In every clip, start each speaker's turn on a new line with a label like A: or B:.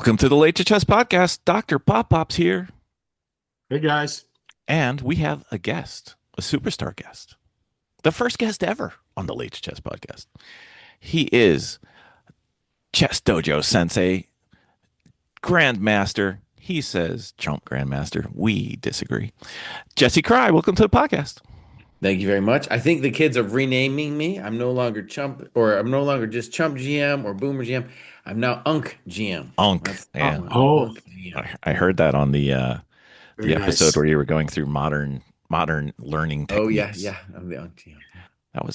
A: Welcome to the Late to Chess podcast. Dr. Pop Pop's here,
B: Hey guys.
A: and we have a guest, a superstar guest, the first guest ever on the Late to Chess podcast. He is Chess Dojo Sensei, Grandmaster. He says Chump Grandmaster. We disagree. Jesse Kraai, welcome to the podcast.
C: Thank you very much. I think the kids are renaming me. I'm no longer Chump, or I'm no longer just Chump GM or Boomer GM. I'm now Unk GM.
A: Unk.
C: That's
A: Yeah,
B: Oh,
C: Unk GM.
A: I heard that on the
B: very
A: episode
B: nice.
A: where you were going through modern learning
C: Oh yeah,
A: techniques.
C: yeah. I'm the Unk GM. Yeah.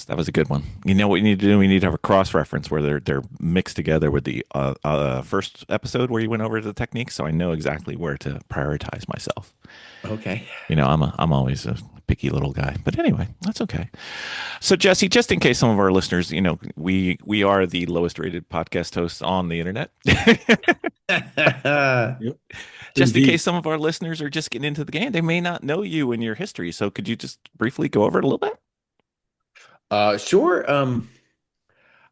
A: That was a good one. You know what we need to do? We need to have a cross reference where they're mixed together with the first episode where you went over the techniques, so I know exactly where to prioritize myself.
C: Okay.
A: I'm always a picky little guy, but anyway, that's okay. So Jesse, just in case some of our listeners, we are the lowest rated podcast hosts on the internet.
B: Yep,
A: Just in case
B: indeed.
A: some of our listeners are just getting into the game, they may not know you and your history. So could you just briefly go over it a little bit?
C: Sure.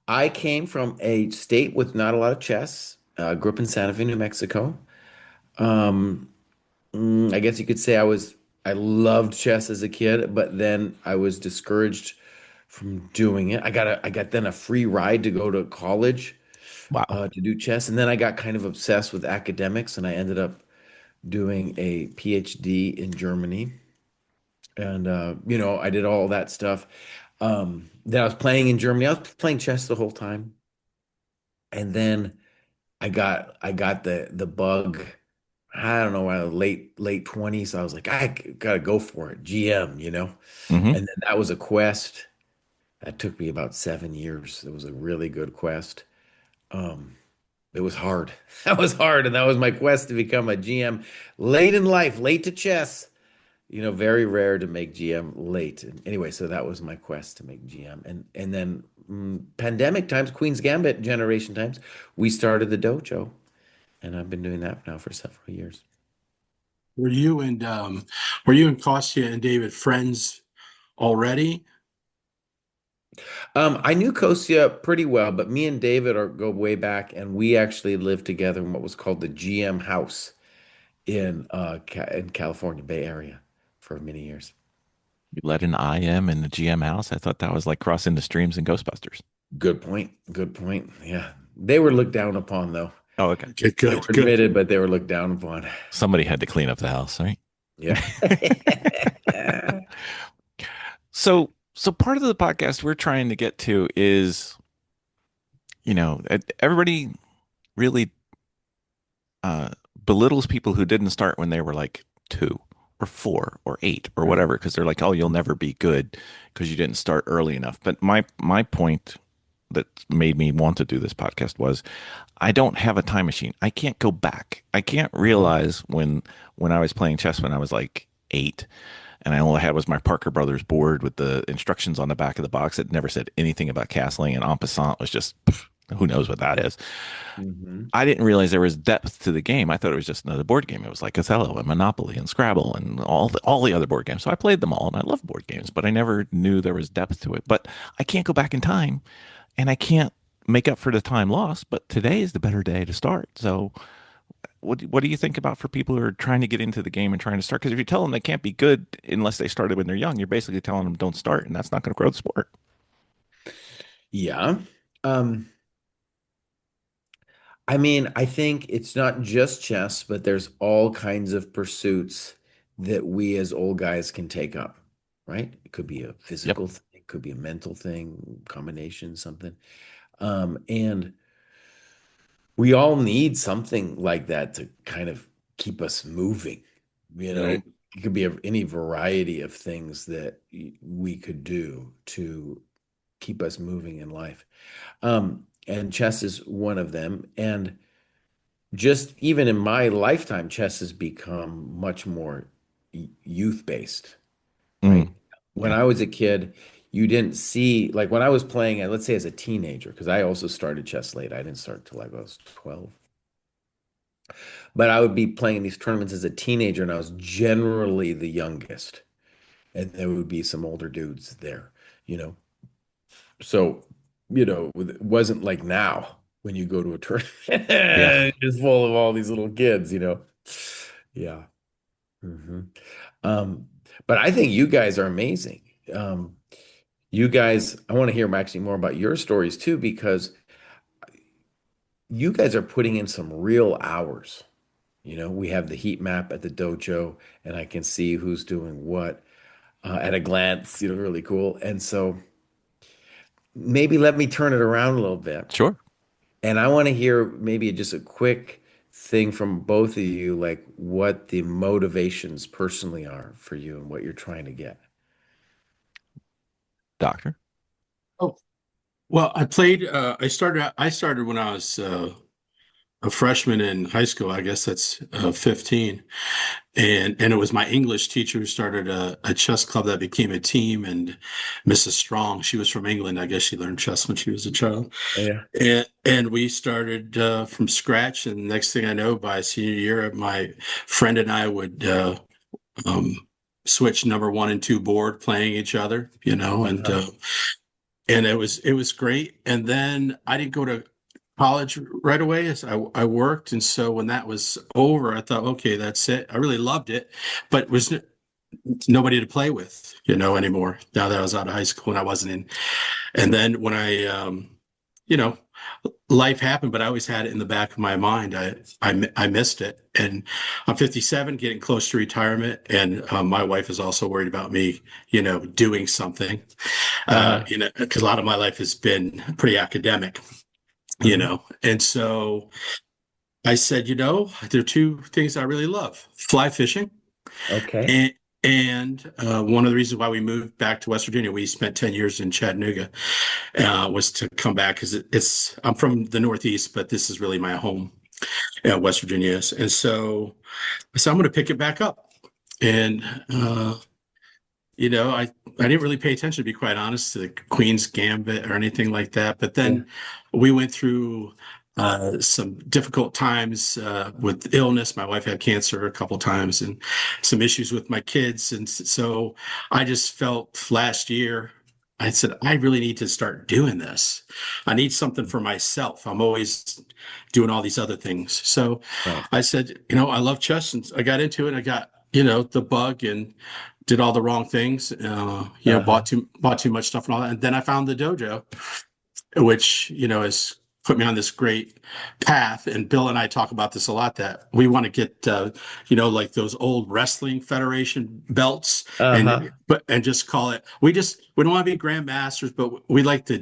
C: I came from a state with not a lot of chess. Grew up in Santa Fe, New Mexico. Um, I guess you could say I loved chess as a kid, but then I was discouraged from doing it. I got then a free ride to go to college
A: Wow.
C: to do chess, and then I got kind of obsessed with academics, and I ended up doing a PhD in Germany, and I did all that stuff. Then I was playing in Germany. I was playing chess the whole time, and then I got the bug. I don't know, when I was late 20s. I was like, I gotta go for it. GM.
A: Hmm.
C: And then that was a quest that took me about 7 years. It was a really good quest. Um, it was hard. That was hard, and that was my quest to become a GM late in life, late to chess. Very rare to make GM late. And anyway, so that was my quest to make GM. And then pandemic times, Queen's Gambit generation times, we started the dojo, and I've been doing that now for several years.
B: Were you and were you and Kostya and David friends already?
C: I knew Kostya pretty well, but me and David go way back, and we actually lived together in what was called the GM house in California Bay Area for many years.
A: You let an IM in the GM house. I thought that was like crossing the streams in Ghostbusters.
C: Good point. Good point. Yeah. They were looked down upon, though.
A: Oh, okay.
B: Okay,
C: They were
B: good, good.
C: admitted, but they were looked down upon.
A: Somebody had to clean up the house, right?
C: Yeah.
A: So part of the podcast we're trying to get to is, everybody really uh, belittles people who didn't start when they were like 2 or 4 or 8 or whatever, because they're like, oh, you'll never be good because you didn't start early enough. But my point that made me want to do this podcast was I don't have a time machine. I can't go back. I can't realize when I was playing chess when I was like 8 and I all I had was my Parker Brothers board with the instructions on the back of the box. It never said anything about castling, and en passant was just who knows what that is.
C: Hmm.
A: I didn't realize there was depth to the game. I thought it was just another board game. It was like Othello and Monopoly and Scrabble and all the other board games. So I played them all and I love board games, but I never knew there was depth to it. But I can't go back in time and I can't make up for the time lost. But today is the better day to start. So what do you think about for people who are trying to get into the game and trying to start? Because if you tell them they can't be good unless they started when they're young, you're basically telling them don't start, and that's not going to grow the sport.
C: Yeah. Um, I mean, I think it's not just chess, but there's all kinds of pursuits that we as old guys can take up, right? It could be a
A: Yep.
C: physical thing, it could be a mental thing, combination, something. And we all need something like that to kind of keep us moving. You know,
B: Right.
C: it could be any variety of things that we could do to keep us moving in life. And chess is one of them. And just even in my lifetime, chess has become much more youth based, right?
A: Mm,
C: When
A: yeah.
C: I was a kid, you didn't see, like when I was playing, let's say as a teenager, because I also started chess late. I didn't start till I was 12. But I would be playing these tournaments as a teenager, and I was generally the youngest. And there would be some older dudes there, you know. So, it wasn't like now. when you go to a tournament.
A: Yeah,
C: It's full of all these little kids, you know. Yeah. hmm Um, but I think you guys are amazing. Um, you guys, I want to hear actually more about your stories too, because you guys are putting in some real hours. You know, we have the heat map at the dojo, and I can see who's doing what at a glance, you know, really cool. And so maybe let me turn it around a little bit.
A: sure.
C: And I want to hear maybe just a quick thing from both of you, like what the motivations personally are for you and what you're trying to get.
A: Doctor.
B: Oh, well, I started when I was a freshman in high school. I guess that's 15. And it was my English teacher who started a chess club that became a team. And Mrs. Strong, she was from England. I guess she learned chess when she was a child.
C: Yeah.
B: And we started from scratch. And next thing I know, by senior year, my friend and I would um, switch number one and two board, playing each other,
C: Uh-huh.
B: and it was great. And then I didn't go to college right away. As I worked, and so when that was over, I thought, okay, that's it. I really loved it, but it was nobody to play with, anymore. Now that I was out of high school and I wasn't in. And then when you know, life happened, but I always had it in the back of my mind. I missed it, and I'm 57, getting close to retirement, and my wife is also worried about me, doing something,
C: Uh-huh.
B: because a lot of my life has been pretty academic,
C: hmm
B: and so I said, there are two things I really love: fly fishing,
C: Okay.
B: and one of the reasons why we moved back to West Virginia, we spent 10 years in Chattanooga, was to come back because I'm from the Northeast, but this is really my home, West Virginia is. And so I'm going to pick it back up. And, I didn't really pay attention, to be quite honest, to the Queen's Gambit or anything like that. But
C: Yeah.
B: then we went through some difficult times with illness. My wife had cancer a couple times and some issues with my kids. And so I just felt last year, I said, I really need to start doing this. I need something for myself. I'm always doing all these other things. So
C: Right.
B: I said, I love chess. And I got into it. I got, the bug and did all the wrong things,
C: Uh-huh.
B: bought too much stuff and all that. And then I found the dojo, which, has put me on this great path. And Bill and I talk about this a lot, that we want to get, like those old wrestling federation belts,
C: Uh-huh.
B: and just call it, we don't want to be grandmasters, but we like to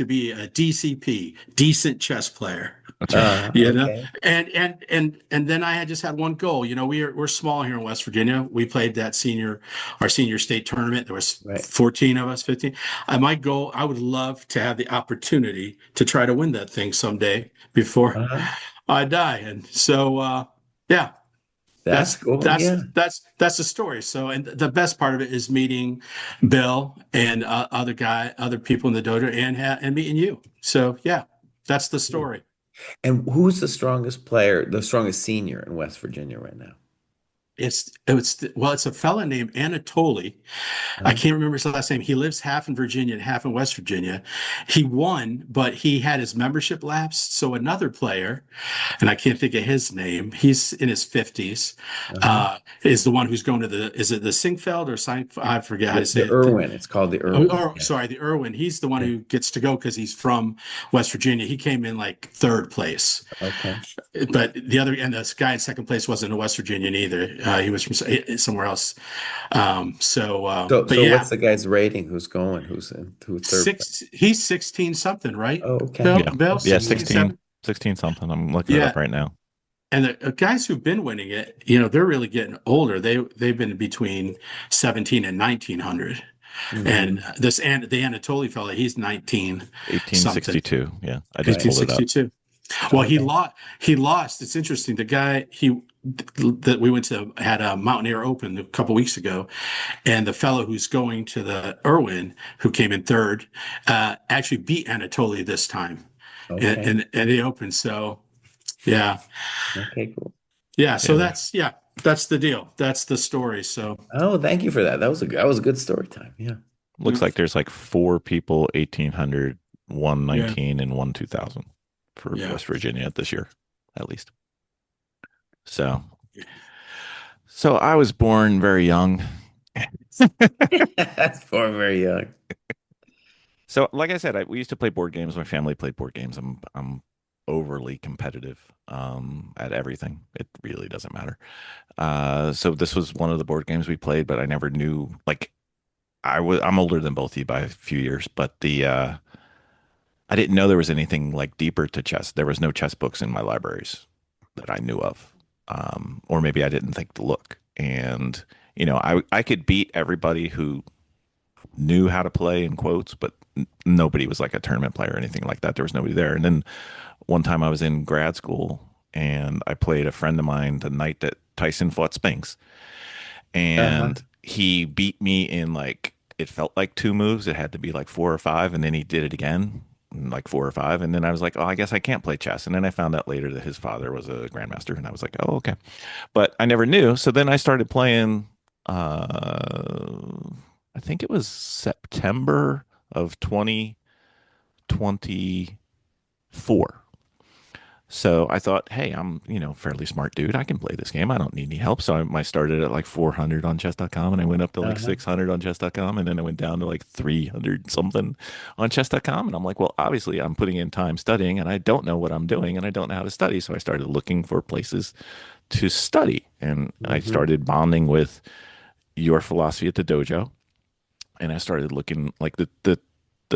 B: be a DCP, decent chess player.
A: That's right.
C: Okay.
B: And then I had just had one goal. We're small here in West Virginia. We played our senior state tournament. There was
C: Right.
B: 14 of us, 15. My goal, I would love to have the opportunity to try to win that thing someday before
C: Uh-huh.
B: I die. And so, yeah,
C: That's
B: that's
C: cool.
B: that's
C: Yeah.
B: that's the story. So, and the best part of it is meeting Bill and other people in the dojo, and meeting you. So, yeah, that's the
C: Yeah.
B: story.
C: And who's the strongest player, the strongest senior in West Virginia right now?
B: It's a fella named Anatoly. I
C: Huh?
B: can't remember his last name. He lives half in Virginia and half in West Virginia. He won, but he had his membership lapsed. So another player, and I can't think of his name, he's in his 50s,
C: Uh-huh.
B: is the one who's going to is it the Singfeld or I forget how to
C: The
B: say it.
C: Irwin. It's called the
B: Oh,
C: Irwin. Yeah.
B: sorry, the Irwin. He's the one
C: Yeah.
B: who gets to go because he's from West Virginia. He came in like third place.
C: Okay.
B: But this guy in second place wasn't a West Virginian either. He was from somewhere else. But
C: So
B: yeah,
C: what's the guy's rating? Who's going? Who's third place?
B: he's 16 something, right?
C: Oh, okay.
B: Bill,
A: Yeah,
C: Okay.
B: 16,
C: Yeah.
A: 16,
B: 7.
A: 16 something. I'm looking it
B: Yeah.
A: up right now.
B: And the guys who've been winning it, they're really getting older. They've been between 17 and 1900. And
C: hmm
B: the Anatoly fella, he's 19 something.
A: 1862. Yeah, I just
C: Right.
A: pulled it up.
B: 1862. Well, he
C: Okay.
B: lost. He lost. It's interesting. The guy that we went to had a Mountaineer Open a couple weeks ago, and the fellow who's going to the Irwin, who came in third, actually beat Anatoly this time,
C: Okay.
B: in the Open. So yeah,
C: Okay, cool.
B: yeah. So
A: Yeah,
B: that's the deal. That's the story. So
C: Oh, thank you for that. That was a good story time. Yeah.
B: yeah,
A: looks like there's like four people, 1800, one
B: yeah.
A: 19, and one 2000. for
B: Yeah.
A: West Virginia this year, at least. So, so I was born very young.
C: That's for very young.
A: So, like I said, we used to play board games. My family played board games. I'm overly competitive at everything. It really doesn't matter. So this was one of the board games we played, but I never knew. Like I'm older than both of you by a few years, but the I didn't know there was anything like deeper to chess. There was no chess books in my libraries that I knew of, or maybe I didn't think to look. And I could beat everybody who knew how to play in quotes, but nobody was like a tournament player or anything like that. There was nobody there. And then one time I was in grad school and I played a friend of mine the night that Tyson fought Spinks,
C: Uh-huh.
A: and he beat me in like it felt like two moves. It had to be like four or five, and then he did it again, like four or five, and then I was like, oh, I guess I can't play chess. And then I found out later that his father was a grandmaster, and I was like, oh, okay, but I never knew. So then I started playing. I think it was September of 2024. So I thought, hey, I'm, fairly smart dude. I can play this game. I don't need any help. So I started at like 400 on chess.com and I went up to like
C: Uh-huh.
A: 600 on chess.com and then I went down to like 300 something on chess.com. And I'm like, well, obviously I'm putting in time studying and I don't know what I'm doing and I don't know how to study. So I started looking for places to study and I
C: Hmm.
A: started bonding with your philosophy at the dojo. And I started looking like the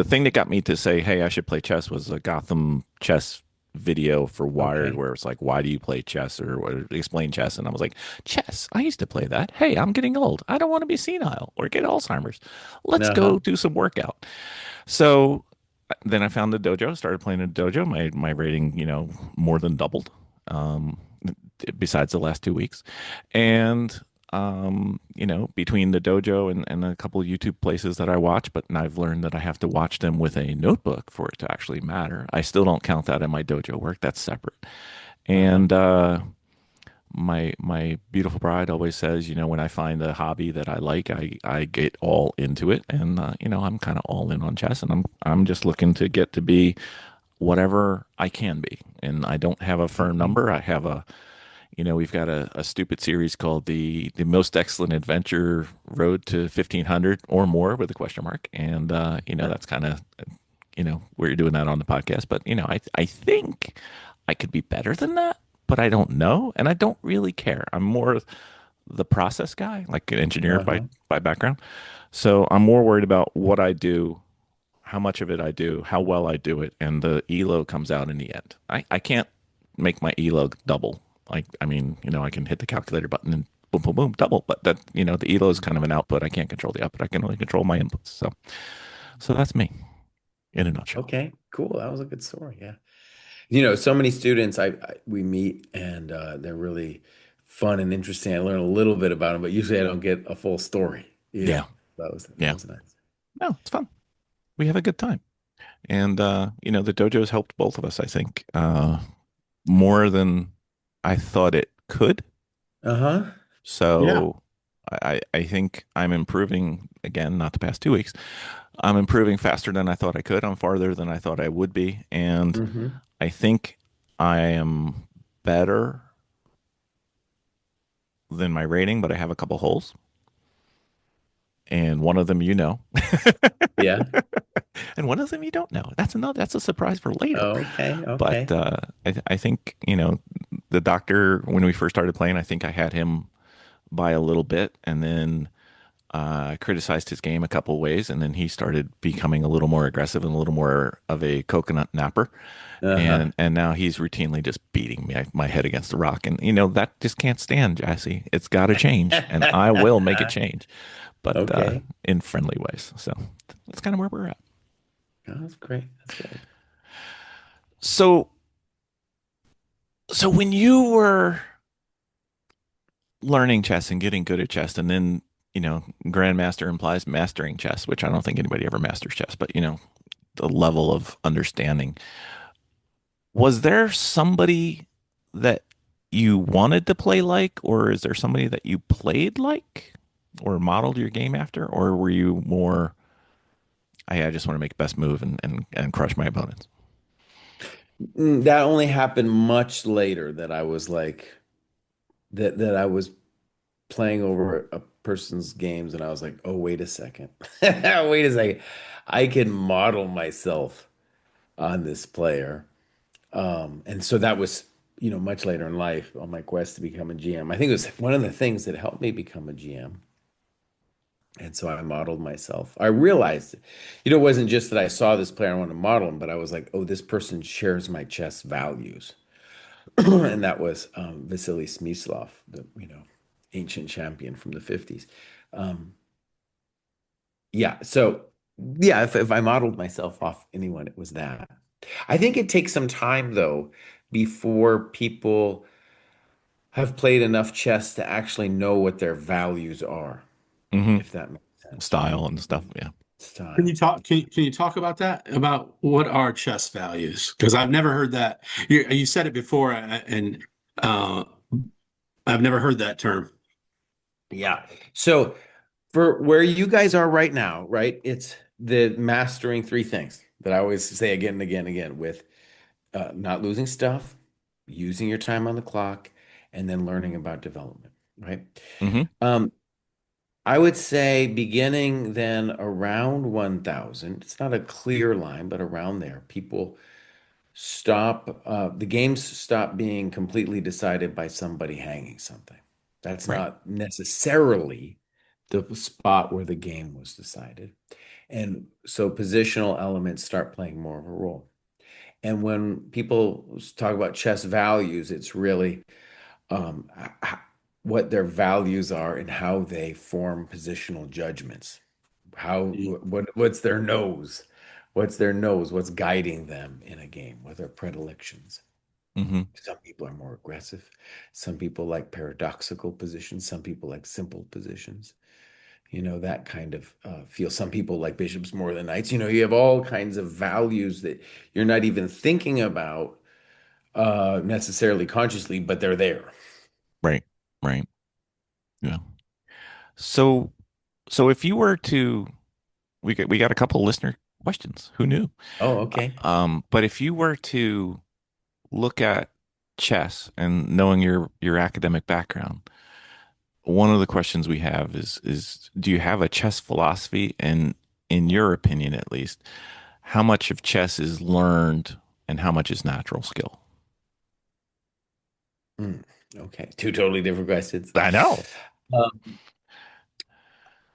A: thing that got me to say, hey, I should play chess was a Gotham chess video for Wired
C: Okay.
A: where it's like, why do you play chess or explain chess? And I was like, chess, I used to play that. Hey, I'm getting old. I don't want to be senile or get Alzheimer's. Let's
C: Uh-huh.
A: go do some workout. So then I found the dojo, started playing the dojo. My rating, more than doubled. Um, Besides the last 2 weeks. And between the dojo and a couple of YouTube places that I watch, but I've learned that I have to watch them with a notebook for it to actually matter. I still don't count that in my dojo work. That's separate.
C: Uh-huh.
A: And my beautiful bride always says, when I find a hobby that I like, I get all into it. And I'm kind of all in on chess, and I'm just looking to get to be whatever I can be. And I don't have a firm
C: Hmm.
A: number. I have we've got a stupid series called the Most Excellent Adventure Road to 1500 or more with a question mark, and that's kind of we're doing that on the podcast. But I think I could be better than that, but I don't know, and I don't really care. I'm more the process guy, like an engineer
C: Uh-huh.
A: by background. So I'm more worried about what I do, how much of it I do, how well I do it, and the elo comes out in the end. I can't make my elo double. Like, I mean, I can hit the calculator button and boom, boom, boom, double. But that, the elo is kind of an output. I can't control the output. I can only control my inputs. So that's me in a nutshell.
C: Okay, cool. That was a good story. Yeah. So many students we meet and they're really fun and interesting. I learn a little bit about them, but usually I don't get a full story.
A: Yeah,
C: That
A: yeah.
C: was nice.
A: No, it's fun. We have a good time, and the dojo's helped both of us. I think more than I thought it could.
C: Uh-huh. Yeah.
A: So I think I'm improving again, not the past 2 weeks. I'm improving faster than I thought I could. I'm farther than I thought I would be. And
C: Hmm.
A: I think I am better than my rating, but I have a couple holes. And one of them
C: Yeah.
A: and one of them you don't know. That's a surprise for later.
C: Okay.
A: But
C: Okay.
A: I think, the doctor, when we first started playing, I think I had him by a little bit. And then criticized his game a couple ways, and then he started becoming a little more aggressive and a little more of a coconut napper.
C: Uh-huh.
A: And now he's routinely just beating my head against the rock, and that just can't stand, Jassy. It's got to change, and I will make it change, but
C: Okay.
A: in friendly ways. So that's kind of where we're at.
C: Oh, that's great. That's great.
A: So so when you were learning chess and getting good at chess, and then grandmaster implies mastering chess, which I don't think anybody ever masters chess, but the level of understanding. Was there somebody that you wanted to play like, or is there somebody that you played like or modeled your game after? Or were you more, I just want to make the best move and crush my opponents?
C: That only happened much later that I was like that I was playing over a person's games and I was like, "Oh, wait a second. Wait a second. I can model myself on this player." And so that was, much later in life on my quest to become a GM. I think it was one of the things that helped me become a GM. And so I modeled myself. I realized, it wasn't just that I saw this player, I wanted to model him, but I was like, oh, this person shares my chess values. And that was Vasily Smyslov, the, ancient champion from the 50s. Um, yeah. So, yeah, if I modeled myself off anyone, it was that. I think it takes some time, though, before people have played enough chess to actually know what their values are,
A: Hmm.
C: if that makes sense, right?
A: Style and stuff. Yeah.
B: Can
C: Style.
B: you talk? Can you talk about that? About what are chess values? Because I've never heard that. You said it before, and uh, I've never heard that term.
C: Yeah. So for where you guys are right now, right? It's the mastering three things that I always say again and again and again with not losing stuff, using your time on the clock, and then learning about development, right?
A: Hmm.
C: Um, I would say beginning then around 1000, it's not a clear line, but around there, people the games stop being completely decided by somebody hanging something. That's
A: Right.
C: not necessarily the spot where the game was decided. And so positional elements start playing more of a role. And when people talk about chess values, it's really um, what their values are and how they form positional judgments. What's their nose? What's their nose? What's guiding them in a game? What are their predilections?
A: Hmm.
C: Some people are more aggressive. Some people like paradoxical positions. Some people like simple positions. That kind of feel. Some people like bishops more than knights. You have all kinds of values that you're not even thinking about necessarily consciously, but they're there.
A: Right. Right. Yeah. So, so if you were to, we got a couple listener questions. Who knew?
C: Oh, okay.
A: But if you were to look at chess and knowing your academic background, one of the questions we have is do you have a chess philosophy? And in your opinion, at least, how much of chess is learned and how much is natural skill?
C: Mm, okay. Two totally different questions.
A: I know.
C: Um,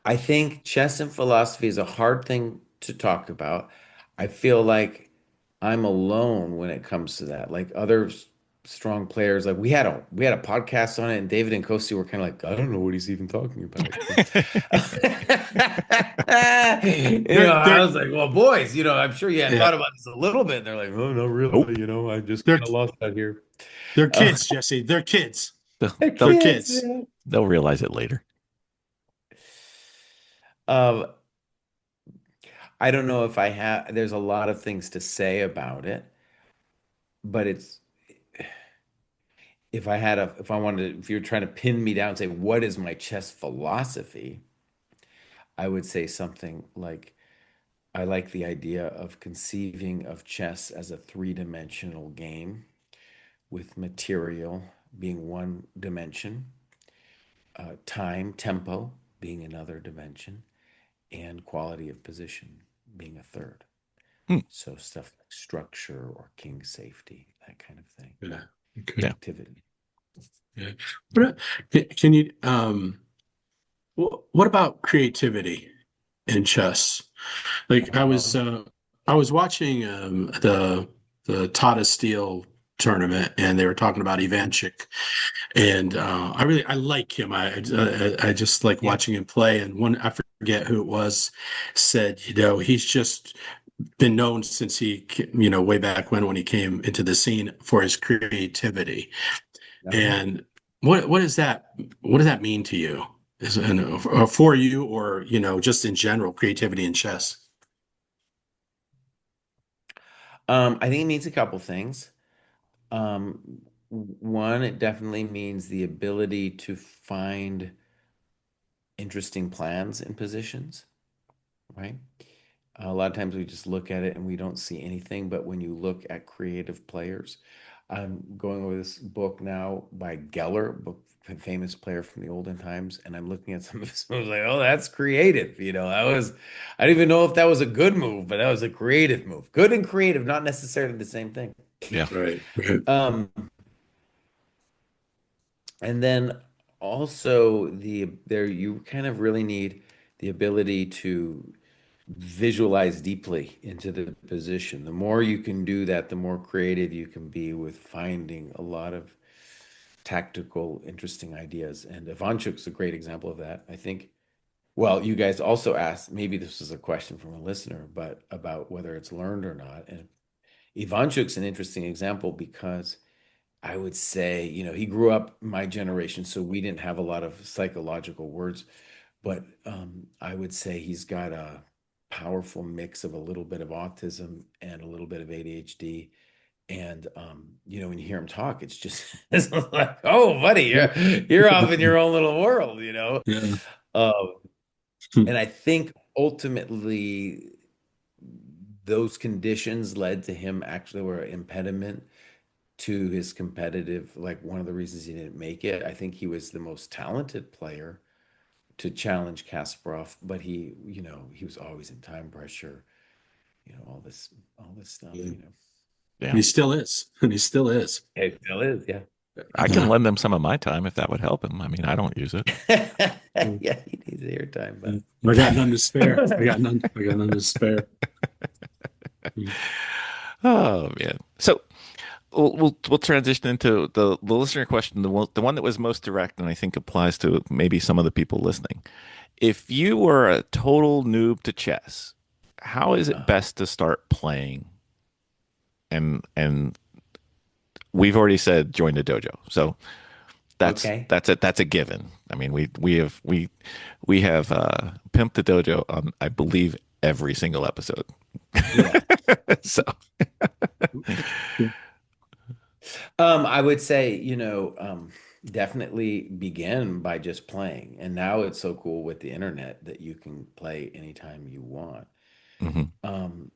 C: I think chess and philosophy is a hard thing to talk about. I feel like I'm alone when it comes to that. Like other strong players, like we had a podcast on it, and David and Kosti were kind of like, I don't know what he's even talking about. I
B: They're
C: was like, well, boys, I'm sure you had
B: yeah.
C: thought about this a little bit. And they're like, oh, no,
A: Nope.
C: really, I just
B: They're
C: kind of lost out here.
B: they're
C: Uh,
B: kids, Jesse. They're kids.
A: They'll,
C: I
B: They're
A: they'll
C: can't,
B: kids.
C: man.
A: they'll realize it later.
C: Um, I don't know if I have, there's a lot of things to say about it, but if I wanted to, if you're trying to pin me down and say, what is my chess philosophy? I would say something like, I like the idea of conceiving of chess as a three-dimensional game with material being one dimension, time, tempo being another dimension, and quality of position being a third.
A: Hmm.
C: So stuff like structure or king safety, that kind of thing.
B: Yeah. Okay.
A: Yeah.
C: Activity.
B: Yeah. What, can you what about creativity in chess? Like I was watching the Tata Steel tournament and they were talking about Ivanchik and I like him. I just like
C: Yeah.
B: watching him play. And one I forget who it was said, he's just been known since way back when he came into the scene for his creativity.
C: Uh-huh.
B: And what is that? What does that mean to you? For you, or just in general, creativity in chess?
C: I think it means a couple things. One, it definitely means the ability to find interesting plans and positions, right? A lot of times we just look at it and we don't see anything. But when you look at creative players, I'm going over this book now by Geller, book famous player from the olden times, and I'm looking at some of his moves like, oh, that's creative. That was I don't even know if that was a good move, but that was a creative move. Good and creative, not necessarily the same thing.
A: Yeah.
B: Right. Right.
C: Um, and then also there you kind of really need the ability to visualize deeply into the position. The more you can do that, the more creative you can be with finding a lot of tactical, interesting ideas. And Ivanchuk's a great example of that. I think, well, you guys also asked, maybe this is a question from a listener, but about whether it's learned or not. And Ivanchuk's an interesting example because I would say, he grew up my generation, so we didn't have a lot of psychological words, but I would say he's got a powerful mix of a little bit of autism and a little bit of ADHD. And when you hear him talk, it's just it's like, oh, buddy, you're off in your own little world.
B: Yeah.
C: Um, and I think ultimately those conditions led to him actually were an impediment to his competitive, like one of the reasons he didn't make it. I think he was the most talented player to challenge Kasparov, but he was always in time pressure, all this stuff,
B: Yeah. And
A: Yeah.
B: he still is. And he still is.
C: It still is, yeah.
A: I can lend them some of my time if that would help him. I mean, I don't use it.
C: Yeah, he needs airtime, but
B: I got none to spare. I got none to spare.
A: Oh man. So we'll transition into the listener question, the one that was most direct, and I think applies to maybe some of the people listening. If you were a total noob to chess, how is it
C: uh,
A: best to start playing? And we've already said join the dojo, so that's
C: okay.
A: that's it. That's a given. I mean, we have pimped the dojo on, I believe, every single episode.
C: Yeah.
A: So
C: I would say, definitely begin by just playing. And now it's so cool with the internet that you can play anytime you want.
A: mhm.
C: Um,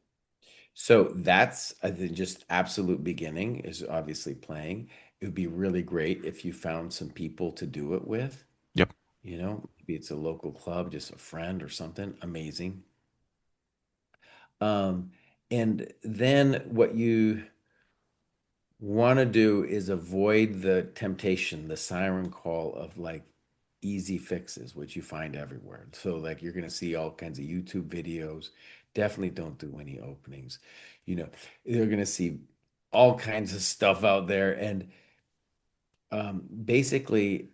C: so that's I think just absolute beginning is obviously playing. It would be really great if you found some people to do it with,
A: Yep.
C: maybe it's a local club, just a friend or something. Amazing. Um, and then what you want to do is avoid the temptation, the siren call of like easy fixes, which you find everywhere. So, like, you're going to see all kinds of YouTube videos. Definitely don't do any openings. You know, you're going to see all kinds of stuff out there. And basically,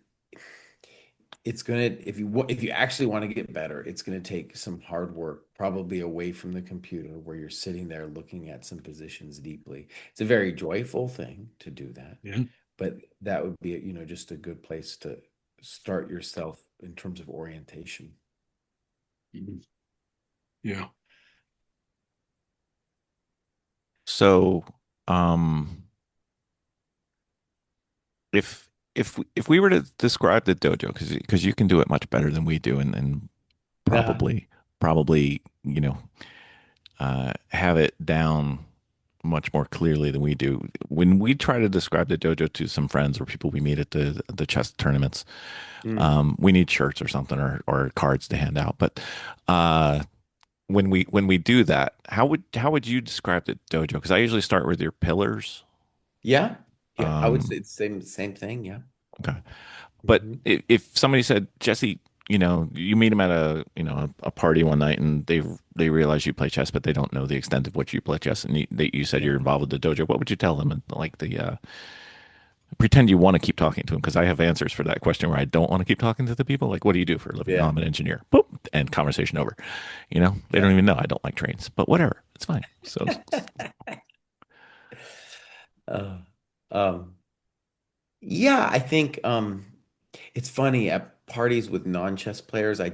C: it's going to, if you actually want to get better, it's going to take some hard work, probably away from the computer where you're sitting there looking at some positions deeply. It's a very joyful thing to do that,
B: Yeah.
C: but that would be, just a good place to start yourself in terms of orientation.
B: Mhm. Yeah.
A: So, um, if we were to describe the dojo, because you can do it much better than we do, and
C: Uh,
A: probably have it down much more clearly than we do. When we try to describe the dojo to some friends or people we meet at the chess tournaments,
C: mm.
A: we need shirts or something, or cards to hand out. But uh, when we do that, how would you describe the dojo? Because I usually start with your pillars.
C: Yeah, yeah, I would
A: Um,
C: say it's same thing. Yeah.
A: okay. But
C: Hmm.
A: if somebody said, Jesse, you meet them at a party one night, and they realize you play chess, but they don't know the extent of what you play chess, and you said
C: Yeah.
A: you're involved with the dojo. What would you tell them? And like pretend you want to keep talking to them, because I have answers for that question where I don't want to keep talking to the people. Like, what do you do for a living? Oh,
C: Yeah.
A: I'm an engineer. Boop, and conversation over. They don't
C: Yeah.
A: even know I don't like trains, but whatever, it's fine. So
C: Uh, um, yeah, I think it's funny at parties with non-chess players, I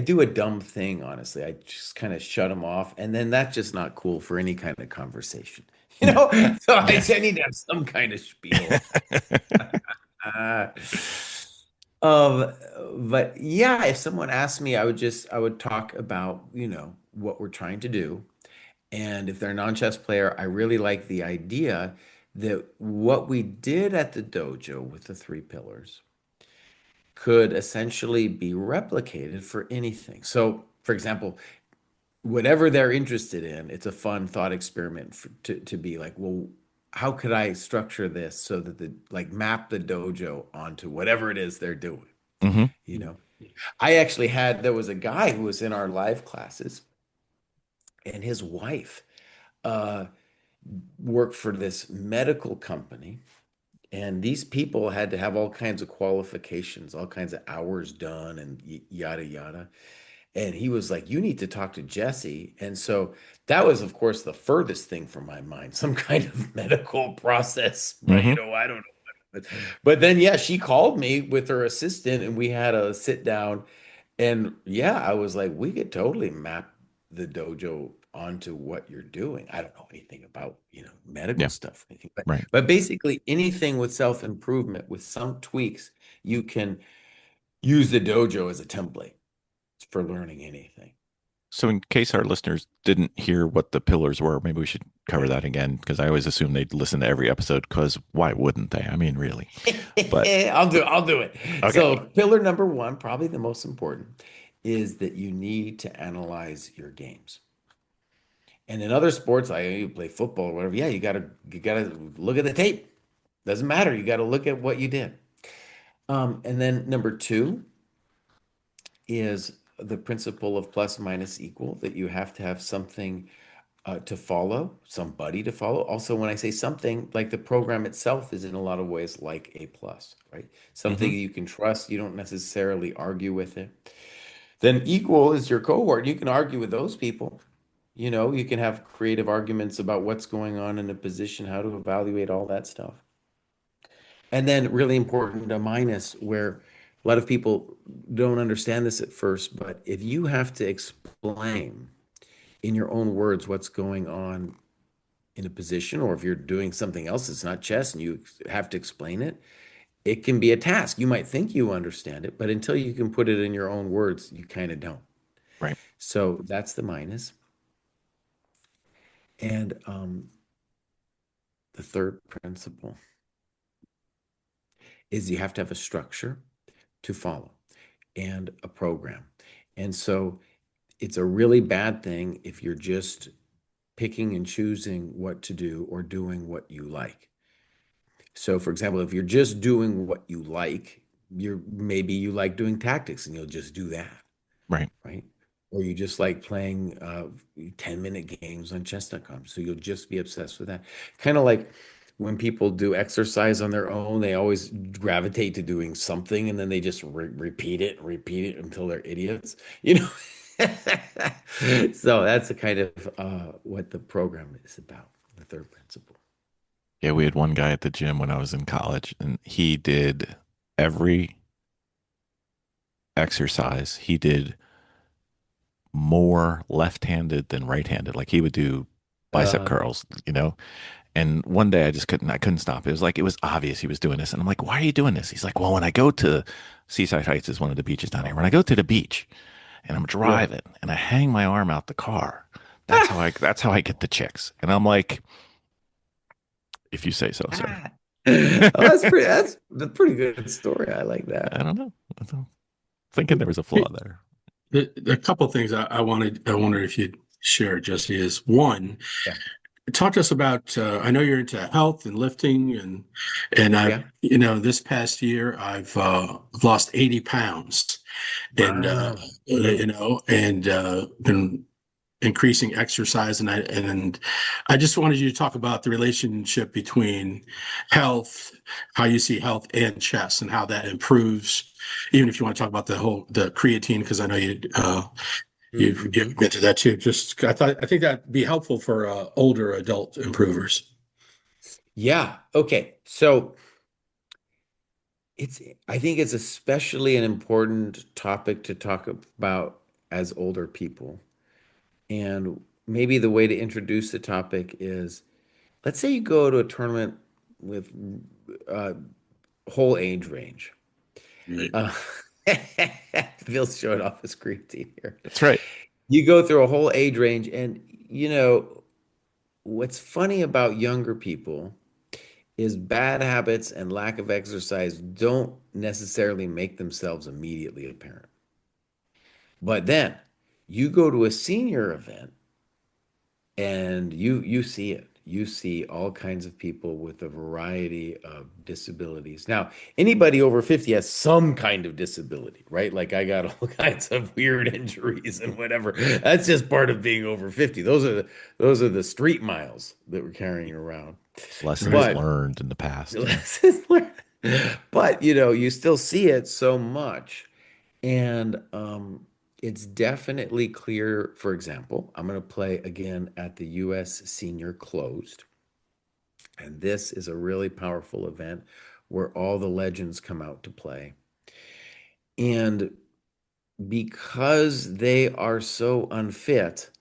C: do a dumb thing, honestly. I just kind of shut them off, and then that's just not cool for any kind of conversation. You
A: no,
C: know? So I
A: yeah.
C: say I need to have some kind of spiel. Uh, um, But yeah, if someone asked me, I would talk about, what we're trying to do. And if they're a non-chess player, I really like the idea that what we did at the dojo with the three pillars could essentially be replicated for anything. So, for example, whatever they're interested in, it's a fun thought experiment to be like, well, how could I structure this so that like map the dojo onto whatever it is they're doing,
A: Hmm.
C: you know? I actually there was a guy who was in our live classes, and his wife uh, worked for this medical company. And these people had to have all kinds of qualifications, all kinds of hours done, and yada, yada. And he was like, "You need to talk to Jesse." And so that was, of course, the furthest thing from my mind, some kind of medical process. But,
A: Hmm.
C: I don't know. But then, yeah, she called me with her assistant, and we had a sit down. And yeah, I was like, we could totally map the dojo onto what you're doing. I don't know anything about, medical
A: Yeah.
C: stuff or anything, but
A: Right.
C: basically anything with self-improvement with some tweaks, you can use the dojo as a template for learning anything.
A: So, in case our listeners didn't hear what the pillars were, maybe we should cover that again because I always assume they'd listen to every episode because why wouldn't they? I mean, really. But
C: I'll do it.
A: okay.
C: So, pillar number one, probably the most important, is that you need to analyze your games. And in other sports, like you play football or whatever, yeah, you gotta look at the tape. Doesn't matter. You got to look at what you did. And then number two is the principle of plus minus equal, that you have to have something to follow, somebody to follow. Also, when I say something, like the program itself is in a lot of ways like a plus, right? Something
A: Hmm.
C: you can trust. You don't necessarily argue with it. Then equal is your cohort. You can argue with those people. You can have creative arguments about what's going on in a position, how to evaluate all that stuff. And then really important, a minus, where a lot of people don't understand this at first, but if you have to explain in your own words what's going on in a position, or if you're doing something else that's not chess and you have to explain it, it can be a task. You might think you understand it, but until you can put it in your own words, you kind of don't.
A: Right.
C: So that's the minus. And the third principle is you have to have a structure to follow and a program. And so it's a really bad thing if you're just picking and choosing what to do or doing what you like. So, for example, if you're just doing what you like, maybe you like doing tactics and you'll just do that,
A: Right.
C: right? Or you just like playing 10-minute games on chess.com. So you'll just be obsessed with that. Kind of like when people do exercise on their own, they always gravitate to doing something and then they just repeat it and repeat it until they're idiots, you know? So that's the kind of what the program is about, the third principle.
A: Yeah, we had one guy at the gym when I was in college, and he did every exercise. He did more left-handed than right-handed. Like he would do bicep
C: Uh,
A: curls, And one day I couldn't stop. It was like it was obvious he was doing this. And I'm like, why are you doing this? He's like, well, when I go to Seaside Heights is one of the beaches down here. When I go to the beach and I'm
C: yeah.
A: driving and I hang my arm out the car, that's how I get the chicks. And I'm like, if you say so, sir.
C: Oh,
A: I
C: that's a pretty good story. I like that.
A: don't know. I'm thinking there was a flaw there.
B: A couple of things I wonder if you'd share, Jesse, is one,
C: Yeah.
B: talk to us about, I know you're into health and lifting and I've,
C: Yeah.
B: this past year I've lost 80 pounds and,
C: Wow. Yeah.
B: been increasing exercise and I just wanted you to talk about the relationship between health, how you see health and chess and how that improves, even if you want to talk about the creatine, because I know you've
C: Hmm.
B: been to that too. Just I think that'd be helpful for older adult improvers.
C: Yeah. Okay. So it's I think it's especially an important topic to talk about as older people. And maybe the way to introduce the topic is, let's say you go to a tournament with uh, whole age range.
B: Right.
C: Uh, Phil's showing off his creatine here.
A: That's right.
C: You go through a whole age range, and you know what's funny about younger people is bad habits and lack of exercise don't necessarily make themselves immediately apparent. But then you go to a senior event and you see it. You see all kinds of people with a variety of disabilities. Now, anybody over 50 has some kind of disability, right? Like I got all kinds of weird injuries and whatever. That's just part of being over 50. Those are the street miles that we're carrying around.
A: Lessons
B: Right.
C: But
A: learned in the past. Yeah.
C: lessons learned. But you still see it so much. And it's definitely clear. For example, I'm going to play again at the US Senior Closed. And this is a really powerful event where all the legends come out to play. And because they are so unfit,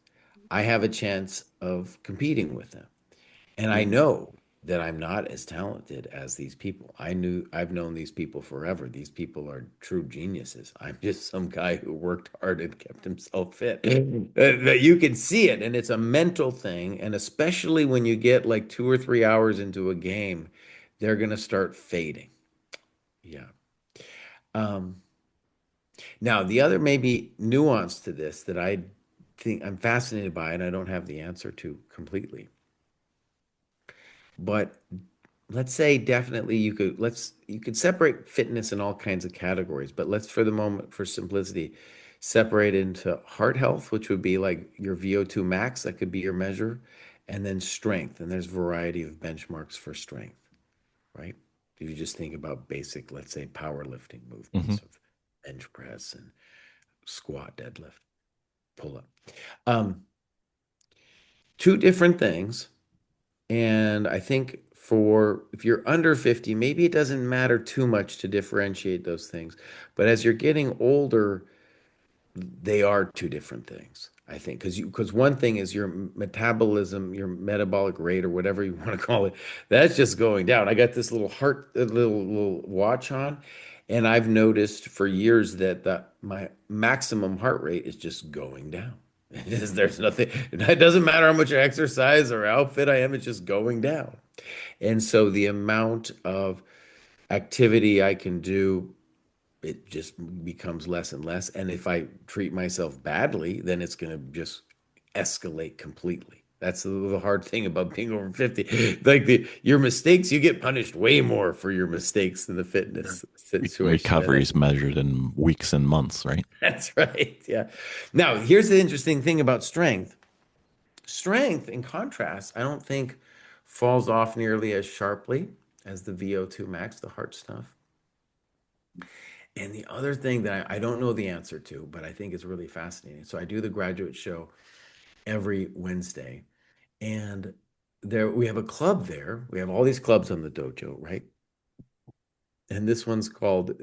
C: I have a chance of competing with them. And I
B: Mm.
C: know that I'm not as talented as these people. I've known these people forever. These people are true geniuses. I'm just some guy who worked hard and kept himself fit. That you can see it, and it's a mental thing. And especially when you get like 2 or 3 hours into a game, they're gonna start fading. Yeah. Um, Now the other maybe nuance to this that I think I'm fascinated by, and I don't have the answer to completely, but let's say definitely you could separate fitness in all kinds of categories, but let's for the moment, for simplicity, separate into heart health, which would be like your VO2 max, that could be your measure, and then strength. And there's a variety of benchmarks for strength, right? If you just think about basic, let's say, powerlifting
A: Hmm.
C: movements of bench press and squat, deadlift, pull up. Um, Two different things. And I think for if you're under 50, maybe it doesn't matter too much to differentiate those things. But as you're getting older, they are two different things. I think because one thing is your metabolism, your metabolic rate, or whatever you want to call it, that's just going down. I got this little heart, little watch on, and I've noticed for years that my maximum heart rate is just going down. There's nothing. It doesn't matter how much exercise or how fit I am; it's just going down. And so the amount of activity I can do, it just becomes less and less. And if I treat myself badly, then it's going to just escalate completely. That's the hard thing about being over 50. Like your mistakes, you get punished way more for your mistakes than the fitness situation. And
A: Recovery is measured in weeks and months, right?
C: that's right. Yeah. Now, here's the interesting thing about strength. Strength, in contrast, I don't think falls off nearly as sharply as the VO2 max, the heart stuff. And the other thing that I don't know the answer to, but I think is really fascinating. So I do the graduate show every Wednesday, and there we have a club there. We have all these clubs on the dojo, right? And this one's called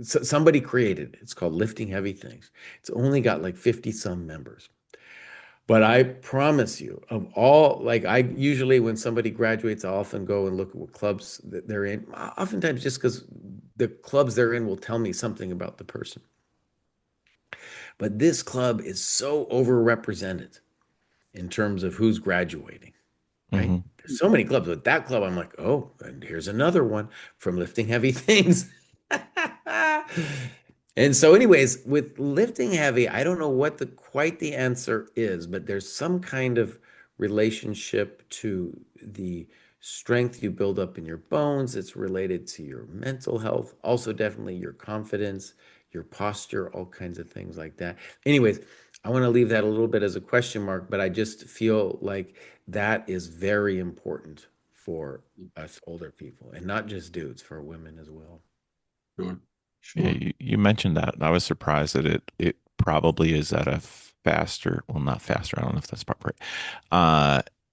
C: somebody created it. It's called Lifting Heavy Things. It's only got like 50 some members. But I promise you, of all, like I usually, when somebody graduates, I often go and look at what clubs that they're in. Oftentimes, just because the clubs they're in will tell me something about the person. But this club is so overrepresented in terms of who's graduating, right?
A: Hmm.
C: There's so many clubs, but that club, I'm like, oh, and here's another one from Lifting Heavy Things. And so, anyways, with lifting heavy, I don't know what the quite the answer is, but there's some kind of relationship to the strength you build up in your bones. It's related to your mental health, also definitely your confidence, your posture, all kinds of things like that. Anyways, I want to leave that a little bit as a question mark, but I just feel like that is very important for us older people, and not just dudes, for women as well.
B: Sure.
A: Yeah,
B: Sure.
A: you mentioned that. I was surprised that it probably is at a faster, well, not faster. I don't know if that's proper.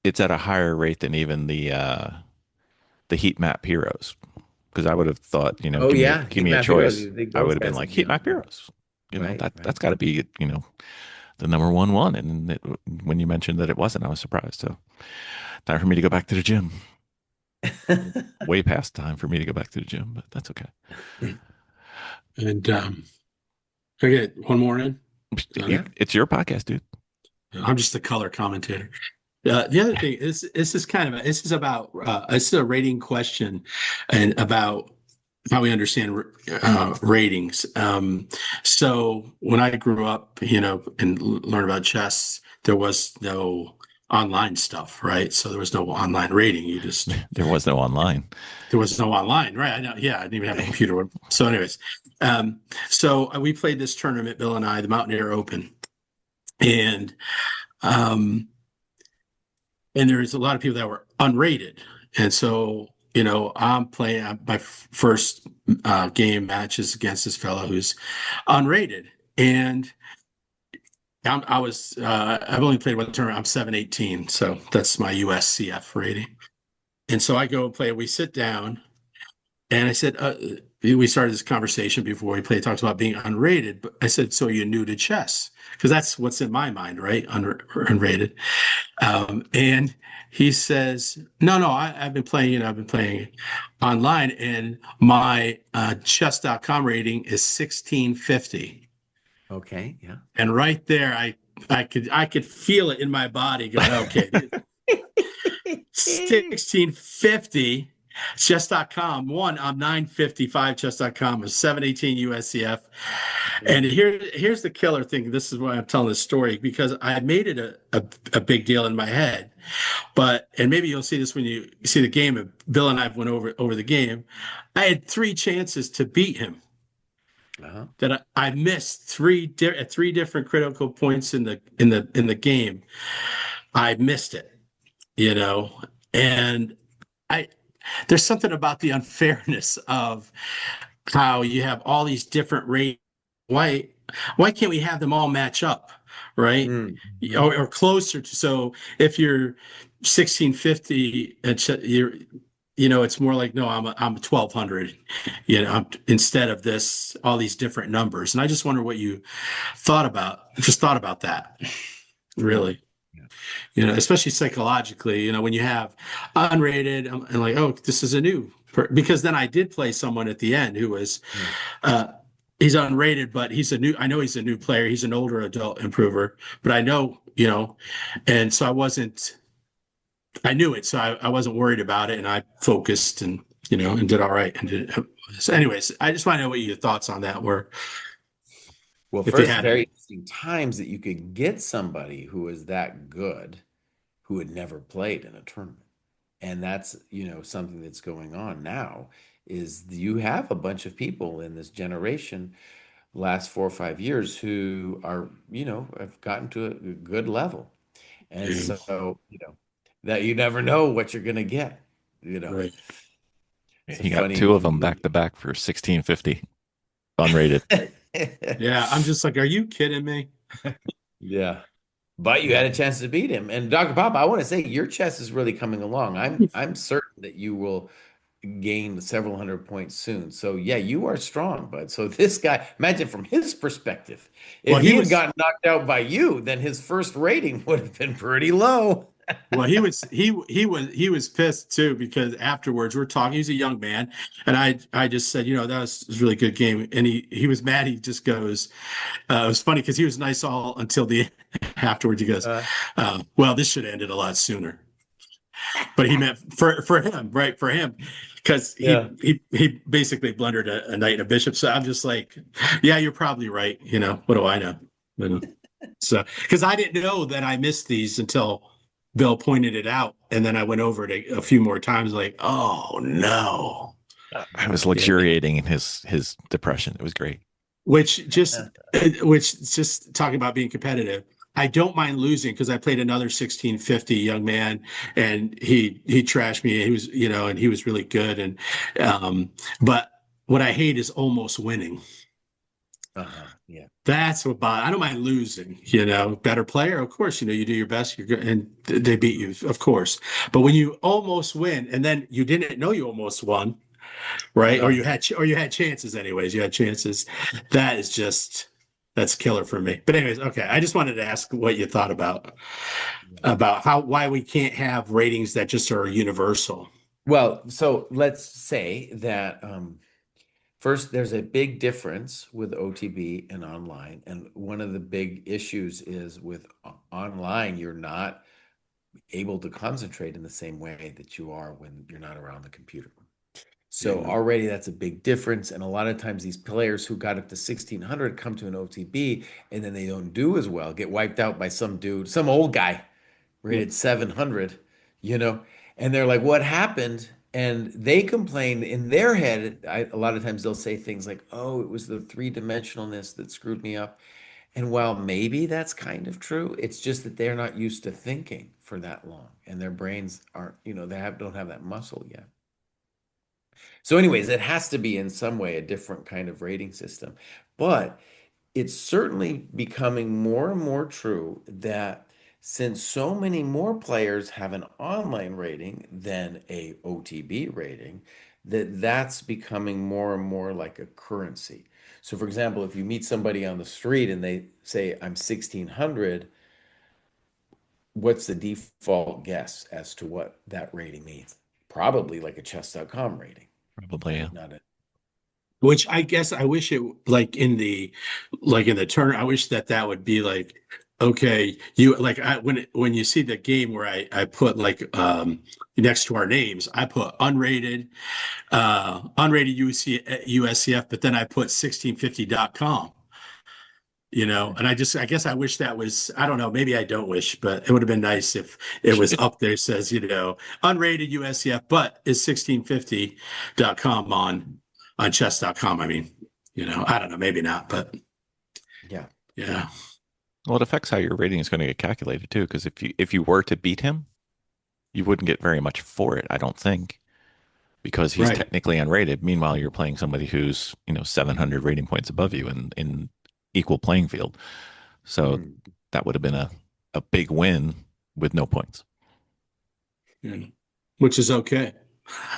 A: It's at a higher rate than even the heat map heroes. Because I would have thought,
C: Oh yeah,
A: give
C: heat
A: me a
C: map heroes.
A: choice.
C: You think
A: I
C: those
A: would have been
C: guys
A: like
C: would be
A: heat
C: on
A: map
C: point?
A: heroes.
C: Right,
A: That's
C: right.
A: got to be, the number one. And when you mentioned that it wasn't, I was surprised. So time for me to go back to the gym. Way past time for me to go back to the gym, but that's okay.
B: And can I get one more in?
A: It's your podcast, dude.
B: I'm just the color commentator. The other thing is this is kind of this is about this is a rating question and about how we understand ratings. So when I grew up, and learned about chess, there was no online stuff, right? So there was no online rating.
A: There was no online.
B: There was no online, right? I know. Yeah, I didn't even have a computer. So, anyways, we played this tournament, Bill and I, the Mountaineer Open, and um, there's a lot of people that were unrated. And so, I'm playing my first game matches against this fellow who's unrated. And I've only played one tournament. I'm 718. So that's my USCF rating. And so I go and play, we sit down, and I said, we started this conversation before we played, talks about being unrated. But I said, so you're new to chess? Because that's what's in my mind, right? Unrated. And he says, no, I've been playing, I've been playing online, and my chess.com rating is 1650.
C: Okay, yeah.
B: And right there, I could feel it in my body going, okay, 1650 chess.com. I'm 955 chess.com, is 718 USCF. And here's the killer thing. This is why I'm telling this story, because I made it a big deal in my head. And maybe you'll see this when you see the game. Bill and I went over the game. I had three chances to beat him. That I missed at three different critical points in the game. I missed it, and there's something about the unfairness of how you have all these different rates. Why can't we have them all match up, right? Or closer to, so if you're 1650, it's more like, no, I'm 1200, instead of all these different numbers. And I just wonder what you thought about that, really. Especially psychologically, when you have unrated, and like, oh, this is because then I did play someone at the end who was, he's unrated, but I know he's a new player. He's an older adult improver, but I know, and so I knew it. So I wasn't worried about it, and I focused and did all right. So anyways, I just want to know what your thoughts on that were.
C: Well, first, very interesting times that you could get somebody who is that good, who had never played in a tournament. And that's, something that's going on now, is you have a bunch of people in this generation, last 4 or 5 years, who are, have gotten to a good level. And so, that you never know what you're going to get,
B: Right.
A: He got two of them back to back for 1650 unrated.
B: Yeah, I'm just like, are you kidding me?
C: Yeah. But you had a chance to beat him. And Dr. Pop, I want to say your chess is really coming along. I'm certain that you will gain several hundred points soon. So yeah, you are strong, bud. So this guy, imagine from his perspective, if he had gotten knocked out by you, then his first rating would have been pretty low.
B: Well, he was pissed too, because afterwards we're talking. He's a young man, and I just said, that was a really good game, and he was mad. He just goes, it was funny because he was nice all until the afterwards. He goes, well, this should have ended a lot sooner. But he meant for him, right? For him, because he basically blundered a knight and a bishop. So I'm just like, yeah, you're probably right. What do I know? So because I didn't know that I missed these until Bill pointed it out, and then I went over it a few more times, like, oh no.
A: I was luxuriating in his depression. It was great.
B: Which just talking about being competitive. I don't mind losing, because I played another 1650 young man, and he trashed me. He was, and he was really good. And but what I hate is almost winning.
C: Yeah.
B: That's what I don't mind losing, better player. Of course, you do your best, you're good, and they beat you, of course. But when you almost win, and then you didn't know you almost won, right? Or you had chances anyways. You had chances. That's killer for me. But anyways, okay. I just wanted to ask what you thought about why we can't have ratings that just are universal.
C: Well, so let's say that First, there's a big difference with OTB and online. And one of the big issues is with online, you're not able to concentrate in the same way that you are when you're not around the computer. So
B: Yeah.
C: already that's a big difference. And a lot of times these players who got up to 1600 come to an OTB and then they don't do as well, get wiped out by some dude, some old guy rated 700, you know, and they're like, what happened? And they complain in their head. A lot of times they'll say things like, oh, it was the three-dimensionalness that screwed me up. And while maybe that's kind of true, it's just that they're not used to thinking for that long and their brains aren't, don't have that muscle yet. So, anyways, it has to be in some way a different kind of rating system. But it's certainly becoming more and more true that since so many more players have an online rating than a OTB rating, that's becoming more and more like a currency. So, for example, if you meet somebody on the street and they say, I'm 1600, what's the default guess as to what that rating means? Probably like a chess.com rating,
A: Probably, yeah.
C: right? Not a
B: Which I guess I wish it like in the turn, I wish that would be like, okay, you like when you see the game where I put like next to our names, I put unrated USCF, but then I put 1650.com, and I guess I wish that was, I don't know, maybe I don't wish, but it would have been nice if it was
A: It,
B: up there, says, unrated USCF, but is 1650.com on chess.com. I mean, I don't know, maybe not, but
C: yeah.
B: yeah.
A: well, it affects how your rating is going to get calculated too, because if you were to beat him, you wouldn't get very much for it, I don't think, because he's
B: Right.
A: technically unrated. Meanwhile, you're playing somebody who's 700 rating points above you in equal playing field. So
C: Mm.
A: that would have been a big win with no points.
B: Yeah. Which is okay.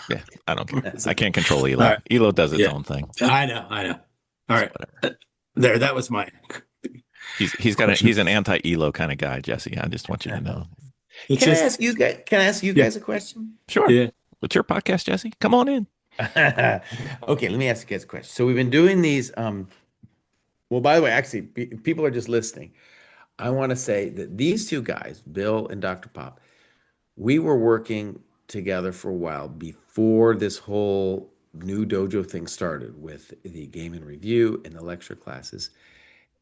A: Yeah, I don't care.
B: It's
A: I
B: okay.
A: can't control
B: All
A: Elo.
B: right.
A: Elo does its
B: Yeah.
A: own thing.
B: I know. All
A: So
B: right.
A: whatever.
B: There, that was my question.
A: He's an anti-Elo kind of guy, Jesse. I just want you to know.
B: It's
C: Can I
B: just,
C: ask you guys, can I ask you
B: yeah,
C: guys a question?
A: Sure.
B: yeah.
A: It's your podcast, Jesse. Come on in.
C: Okay, let me ask you guys a question. So we've been doing these. Well, by the way, actually, people are just listening. I want to say that these two guys, Bill and Dr. Pop, we were working together for a while before this whole new dojo thing started with the game and review and the lecture classes.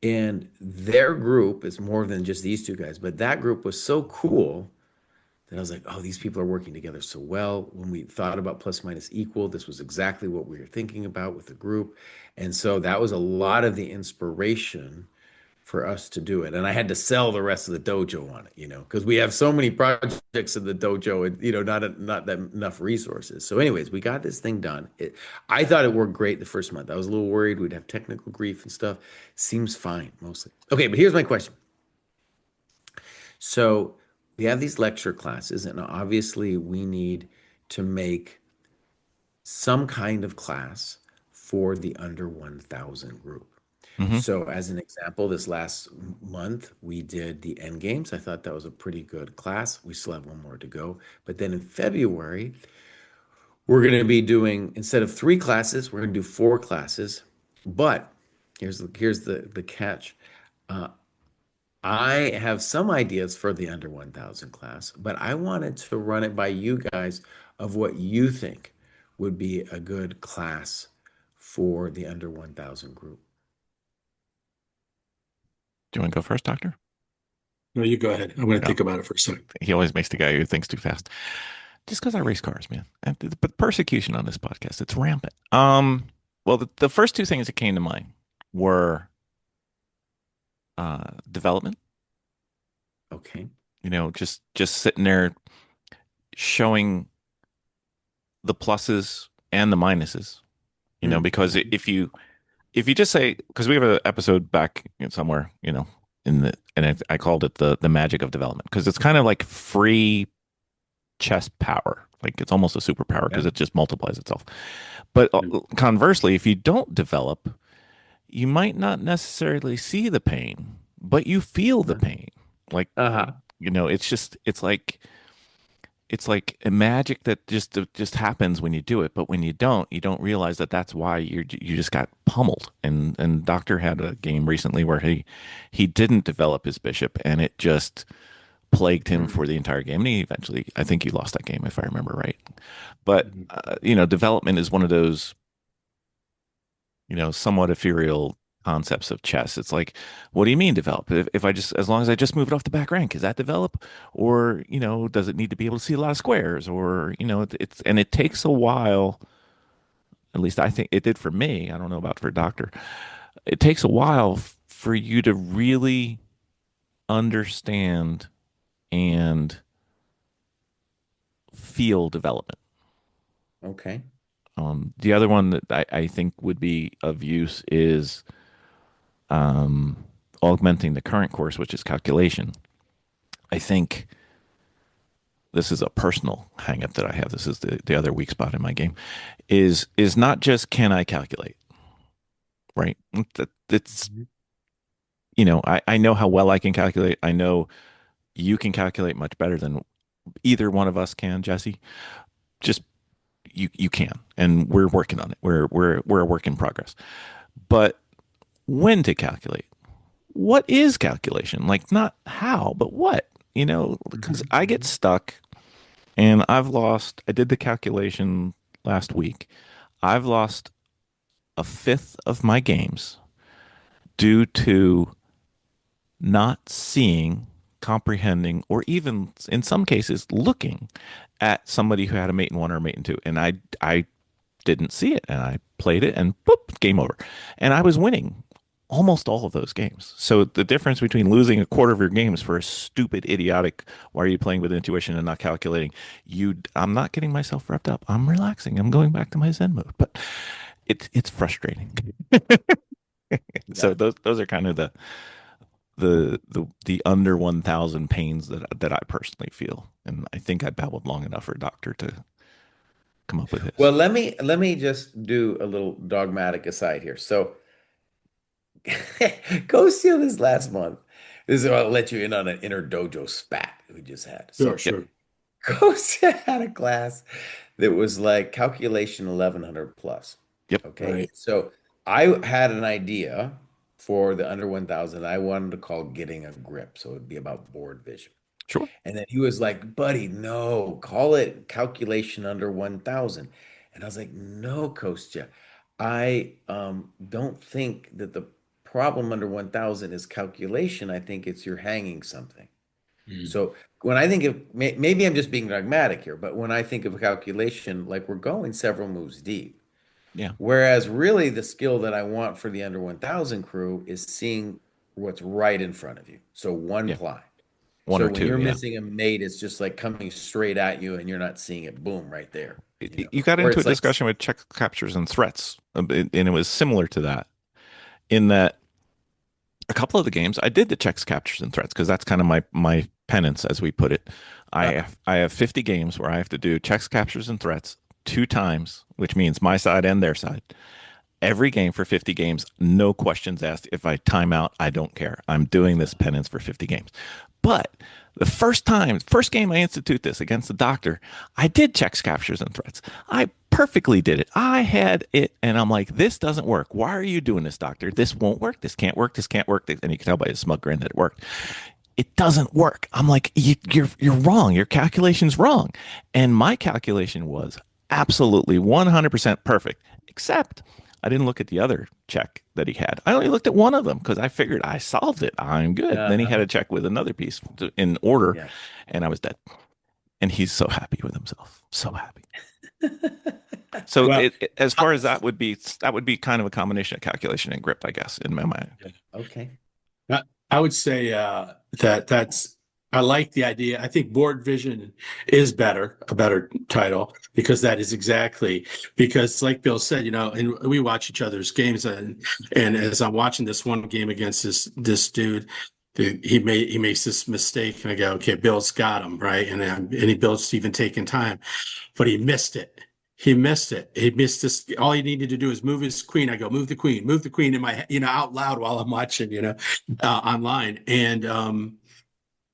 C: And their group is more than just these two guys, but that group was so cool that I was like, oh, these people are working together so well. When we thought about plus minus equal, this was exactly what we were thinking about with the group. And so that was a lot of the inspiration for us to do it. And I had to sell the rest of the dojo on it, because we have so many projects in the dojo and, not that enough resources. So anyways, we got this thing done. I thought it worked great the first month. I was a little worried we'd have technical grief and stuff. Seems fine mostly. Okay, but here's my question. So we have these lecture classes, and obviously we need to make some kind of class for the under 1,000 group.
A: Hmm.
C: So, as an example, this last month we did the end games. I thought that was a pretty good class. We still have one more to go. But then in February, we're going to be doing, instead of three classes, we're going to do four classes. But here's the catch. Uh, I have some ideas for the under 1,000 class, but I wanted to run it by you guys of what you think would be a good class for the under 1,000 group.
A: Do you want to go first, Doctor?
B: No, you go ahead. I'm going to
A: No.
B: think about it for a second.
A: He always makes the guy who thinks too fast. Just because I race cars, man. But persecution on this podcast, it's rampant. Well, the first two things that came to mind were development.
C: Okay.
A: Just sitting there showing the pluses and the minuses. Because
C: Mhm.
A: if you just say, because we have an episode back somewhere, I called it the magic of development, because it's kind of like free chess power. Like it's almost a superpower
C: Yeah.
A: because it just multiplies itself. But conversely, if you don't develop, you might not necessarily see the pain, but you feel the pain. Like,
C: Uh-huh.
A: it's it's like a magic that just happens when you do it, but when you don't realize that that's why you just got pummeled. And Doctor had a game recently where he didn't develop his bishop, and it just plagued him
B: Mm.
A: for the entire game. And he eventually, I think he lost that game if I remember right. But
B: Mhm.
A: development is one of those somewhat ethereal concepts of chess. It's like, what do you mean develop? If I just, as long as I just move it off the back rank, is that develop? Or, does it need to be able to see a lot of squares? Or, and it takes a while, at least I think it did for me. I don't know about for Doctor. It takes a while for you to really understand and feel development.
C: Okay.
A: The other one that I think would be of use is um, augmenting the current course, which is calculation. I think this is a personal hang up that I have. This is the other weak spot in my game is not just can I calculate, right? It's,
B: Mhm.
A: I know how well I can calculate. I know you can calculate much better than either one of us can, Jesse. Just you can. And we're working on it. We're a work in progress. But when to calculate? What is calculation? Like not how, but what? Because
B: Mhm.
A: I get
B: Mhm.
A: stuck and I did the calculation last week. I've lost a fifth of my games due to not seeing, comprehending, or even in some cases looking at somebody who had a mate in one or a mate in two. And I didn't see it and I played it and boop, game over. And I was winning almost all of those games. So the difference between losing a quarter of your games for a stupid, idiotic, why are you playing with intuition and not calculating? I'm not getting myself revved up. I'm relaxing. I'm going back to my Zen mode. But it's frustrating.
C: Yeah.
A: So those are kind of the under 1,000 pains that I personally feel. And I think I babbled long enough for a doctor to come up with
C: Well,
A: his.
C: let me just do a little dogmatic aside here. So go steal this last month. This is I'll let you in on an inner dojo spat we just had.
B: Sure,
C: So
A: Yep.
B: sure.
C: Ghost had a class that was like calculation 1100 plus.
A: Yep.
C: Okay.
B: Right.
C: So I had an idea for the under 1000 I wanted to call getting a grip. So it'd be about board vision.
A: Sure.
C: And then he was like, buddy, no, call it calculation under 1000. And I was like, no, Kostya, I don't think that the problem under 1000 is calculation. I think it's you're hanging something.
B: Mm.
C: So when I think of maybe I'm just being dogmatic here, but when I think of a calculation, like we're going several moves deep.
A: Yeah.
C: Whereas really the skill that I want for the under 1000 crew is seeing what's right in front of you. So one
A: Yeah.
C: ply.
A: One
C: So
A: or
C: when
A: two.
C: you're
A: Yeah.
C: missing a mate, it's just like coming straight at you and you're not seeing it, boom, right there,
A: You got
C: Or
A: into a
C: it's like,
A: discussion with check captures and threats, and it was similar to that in that a couple of the games I did the checks, captures, and threats because that's kind of my penance, as we put it. I have 50 games where I have to do checks, captures, and threats two times, which means my side and their side. Every game for 50 games, no questions asked. If I time out, I don't care. I'm doing this penance for 50 games. But the first game I institute this against the doctor, I did checks, captures, and threats. I perfectly did it. I had it, and I'm like, this doesn't work. Why are you doing this, doctor? This won't work. This can't work. This can't work. And you can tell by his smug grin that it worked. It doesn't work. I'm like, you're wrong. Your calculation's wrong. And my calculation was absolutely 100% perfect, except I didn't look at the other check that he had. I only looked at one of them because I figured I solved it. I'm good. And then he had
C: uh-huh.
A: a check with another piece in order,
C: Yeah.
A: and I was dead. And he's so happy with himself. So happy. So
B: Well,
A: as
B: I,
A: far as that would be kind of a combination of calculation and grip, I guess, in my mind.
C: Okay.
B: I would say that's I like the idea. I think board vision is a better title because that is exactly because like Bill said, and we watch each other's games and as I'm watching this one game against this dude, he makes this mistake and I go, okay, Bill's got him right, and he Bill's even taking time, but he missed it. He missed it. He missed this. All he needed to do is move his queen. I go, move the queen in my, out loud while I'm watching, online. And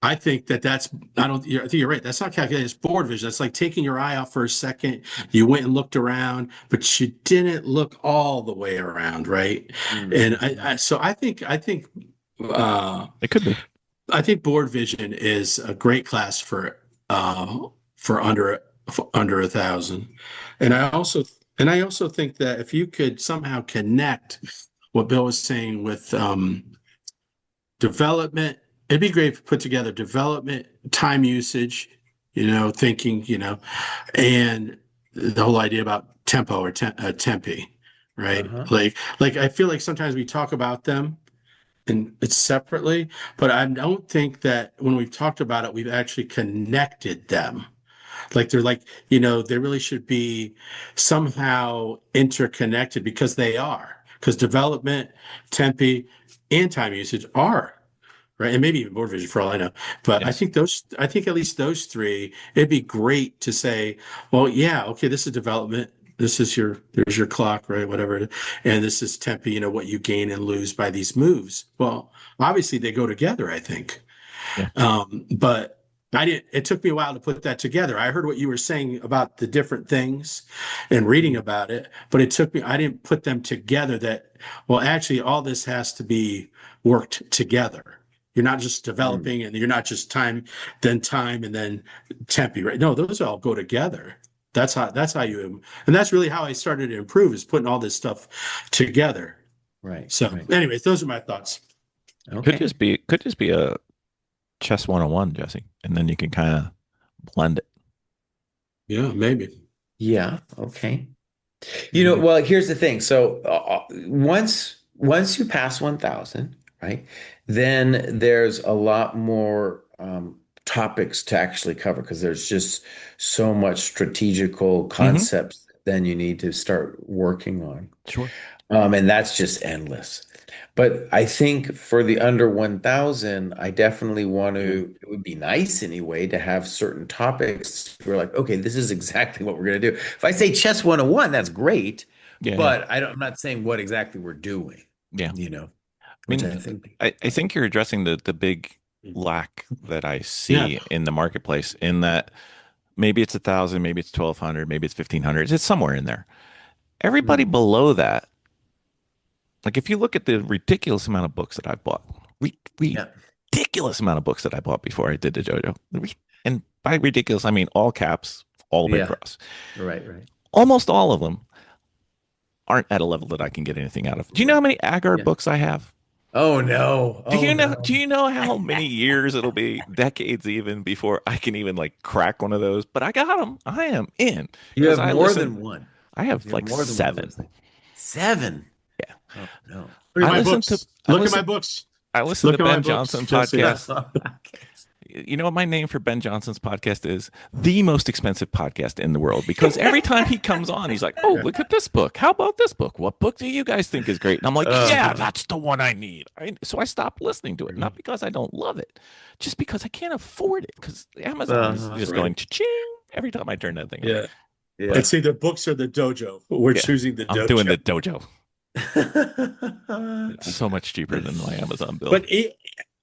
B: I think that's, I think you're right. That's not calculated. It's board vision. That's like taking your eye out for a second. You went and looked around, but you didn't look all the way around, right? And
C: Mhm.
B: so uh,
A: It could be.
B: I think board vision is a great class for under 1,000. And I also think that if you could somehow connect what Bill was saying with development, it'd be great to put together development, time usage, thinking, and the whole idea about tempo or tempi, right?
C: Uh-huh.
B: Like I feel like sometimes we talk about them and it's separately, but I don't think that when we've talked about it, we've actually connected them. Like they're like, they really should be somehow interconnected because they are. Because development, tempi, and time usage are, right? And maybe even board vision for all I know. But
A: Yes.
B: I think at least those three, it'd be great to say, well, yeah, okay, this is development. There's your clock, right? Whatever. And this is tempi, what you gain and lose by these moves. Well, obviously they go together, I think.
A: Yeah.
B: But I didn't, it took me a while to put that together. I heard what you were saying about the different things and reading about it, but I didn't put them together that, well, actually, all this has to be worked together. You're not just
C: Mm.
B: developing and you're not just time, and then tempi, right? No, those all go together. That's how you, and that's really how I started to improve is putting all this stuff together.
C: Right,
B: So,
C: right.
B: anyways, those are my thoughts.
C: Okay.
A: Could just be a chess 101, Jesse, and then you can kind of blend it.
B: Yeah, maybe.
C: Yeah, okay.
B: Maybe.
C: Well, here's the thing. So once you pass 1,000, right, then there's a lot more topics to actually cover because there's just so much strategical
A: Hmm.
C: concepts then you need to start working on.
A: Sure.
C: And that's just endless. But I think for the under 1,000, I definitely want
B: Yeah.
C: to, it would be nice anyway to have certain topics. We're like, okay, this is exactly what we're going to do. If I say chess 101, that's great.
A: Yeah, yeah,
C: But I'm not saying what exactly we're doing,
A: yeah.
C: you know,
A: I
C: which
A: mean,
C: I think.
A: I think you're addressing the big lack that I
B: Yeah.
A: see in the marketplace in that maybe it's 1,000, maybe it's 1,200, maybe it's 1,500. It's somewhere in there. Everybody
C: Hmm.
A: below that, like if you look at the ridiculous amount of books that I've bought,
C: Yeah.
A: ridiculous amount of books that I bought before I did the JoJo. And by ridiculous, I mean all caps, all the way
C: Yeah.
A: across.
C: Right. Right.
A: Almost all of them aren't at a level that I can get anything out of. Do you know how
C: Right.
A: many Agard
C: Yeah.
A: books I have?
C: Oh no. Oh
A: Do
C: no.
A: you know how many years it'll be, decades even, before I can even like crack one of those? But I got them. I am in
C: You
A: because
C: have
A: I
C: more
A: listen.
C: than one.
A: I have
C: You have
A: like
C: more than one
A: seven.
C: website. Seven.
A: Yeah.
C: Oh no.
B: Look at
A: I
B: my
A: listen to
B: books.
A: I
B: Look at my
A: listen
B: books.
A: I listen to
B: Look at my
A: Ben
B: books,
A: Johnson
B: Jesse.
A: podcast. You know what my name for Ben Johnson's podcast is? The most expensive podcast in the world because every time he comes on, he's like, "Oh,
B: Yeah.
A: look at this book. How about this book? What book do you guys think is great?" And I'm like, "Yeah,
C: Uh,
A: that's the one I need." So I stopped listening to it, not because I don't love it, just because I can't afford it because Amazon is
C: uh,
B: That's
A: just
B: right.
A: going cha-ching every time I turn that thing on.
B: Yeah.
C: yeah.
B: It's either books or the dojo. We're
A: Yeah,
B: choosing the
A: I'm doing
B: dojo.
A: the dojo. It's so much cheaper than my Amazon bill.
B: But